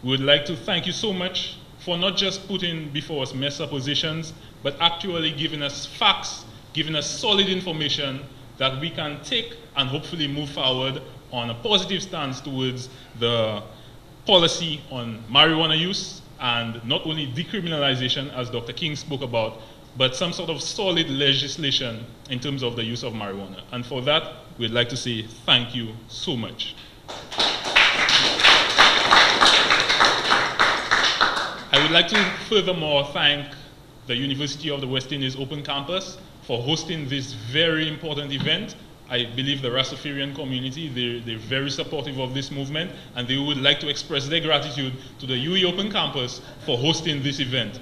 G: we would like to thank you so much for not just putting before us mere suppositions, but actually giving us facts, giving us solid information that we can take and hopefully move forward on a positive stance towards the policy on marijuana use, and not only decriminalization, as Dr. King spoke about, but some sort of solid legislation in terms of the use of marijuana. And for that, we'd like to say thank you so much. I would like to furthermore thank the University of the West Indies Open Campus for hosting this very important event. I believe the Rastafarian community, they're very supportive of this movement, and they would like to express their gratitude to the UE Open Campus for hosting this event.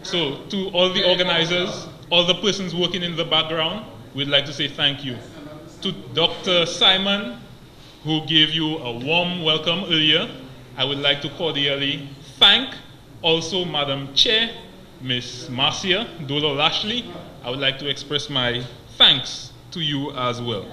G: So to all the organizers, all the persons working in the background, we'd like to say thank you. To Dr. Simon, who gave you a warm welcome earlier, I would like to cordially thank also Madam Chair, Ms. Marcia Dolo Lashley. I would like to express my thanks to you as well.